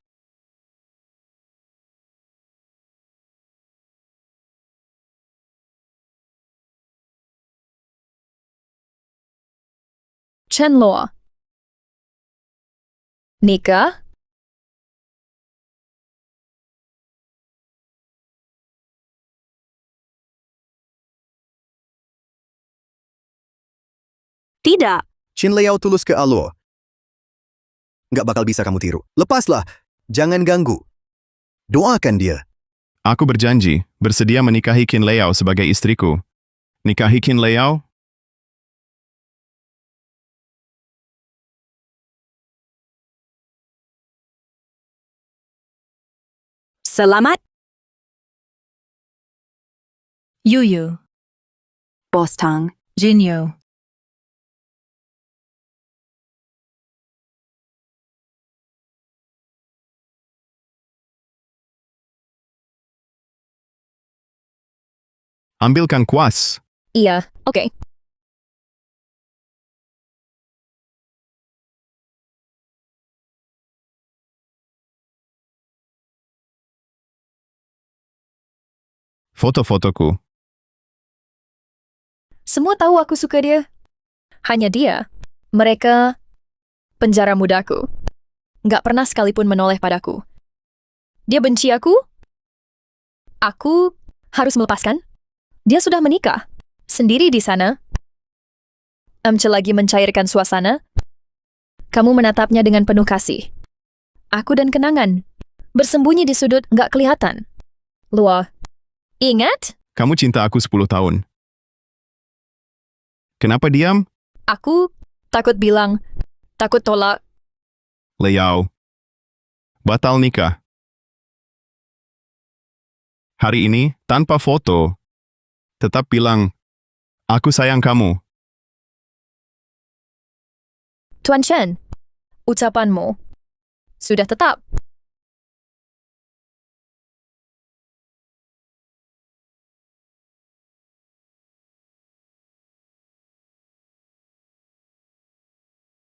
H: Chen Luo. Nikah?
B: Tidak.
A: Chin Liao tulus ke Aluo. Nggak bakal bisa kamu tiru. Lepaslah. Jangan ganggu. Doakan dia.
C: Aku berjanji, bersedia menikahi Qin Liao sebagai istriku. Nikahi Qin Liao?
B: Selamat.
G: Yuyu.
I: Bos Tang.
G: Jinyo.
C: Ambilkan kuas.
H: Iya, oke.
C: Foto-fotoku.
H: Semua tahu aku suka dia. Hanya dia. Mereka penjara mudaku. Nggak pernah sekalipun menoleh padaku. Dia benci aku. Aku harus melepaskan. Dia sudah menikah. Sendiri di sana. Lagi mencairkan suasana. Kamu menatapnya dengan penuh kasih. Aku dan kenangan. Bersembunyi di sudut nggak kelihatan. Luo. Ingat?
C: Kamu cinta aku 10 tahun. Kenapa diam?
H: Aku takut bilang. Takut tolak.
C: Liao. Batal nikah. Hari ini, tanpa foto. Tetap bilang, aku sayang kamu.
H: Tuan Chen, ucapanmu sudah tetap.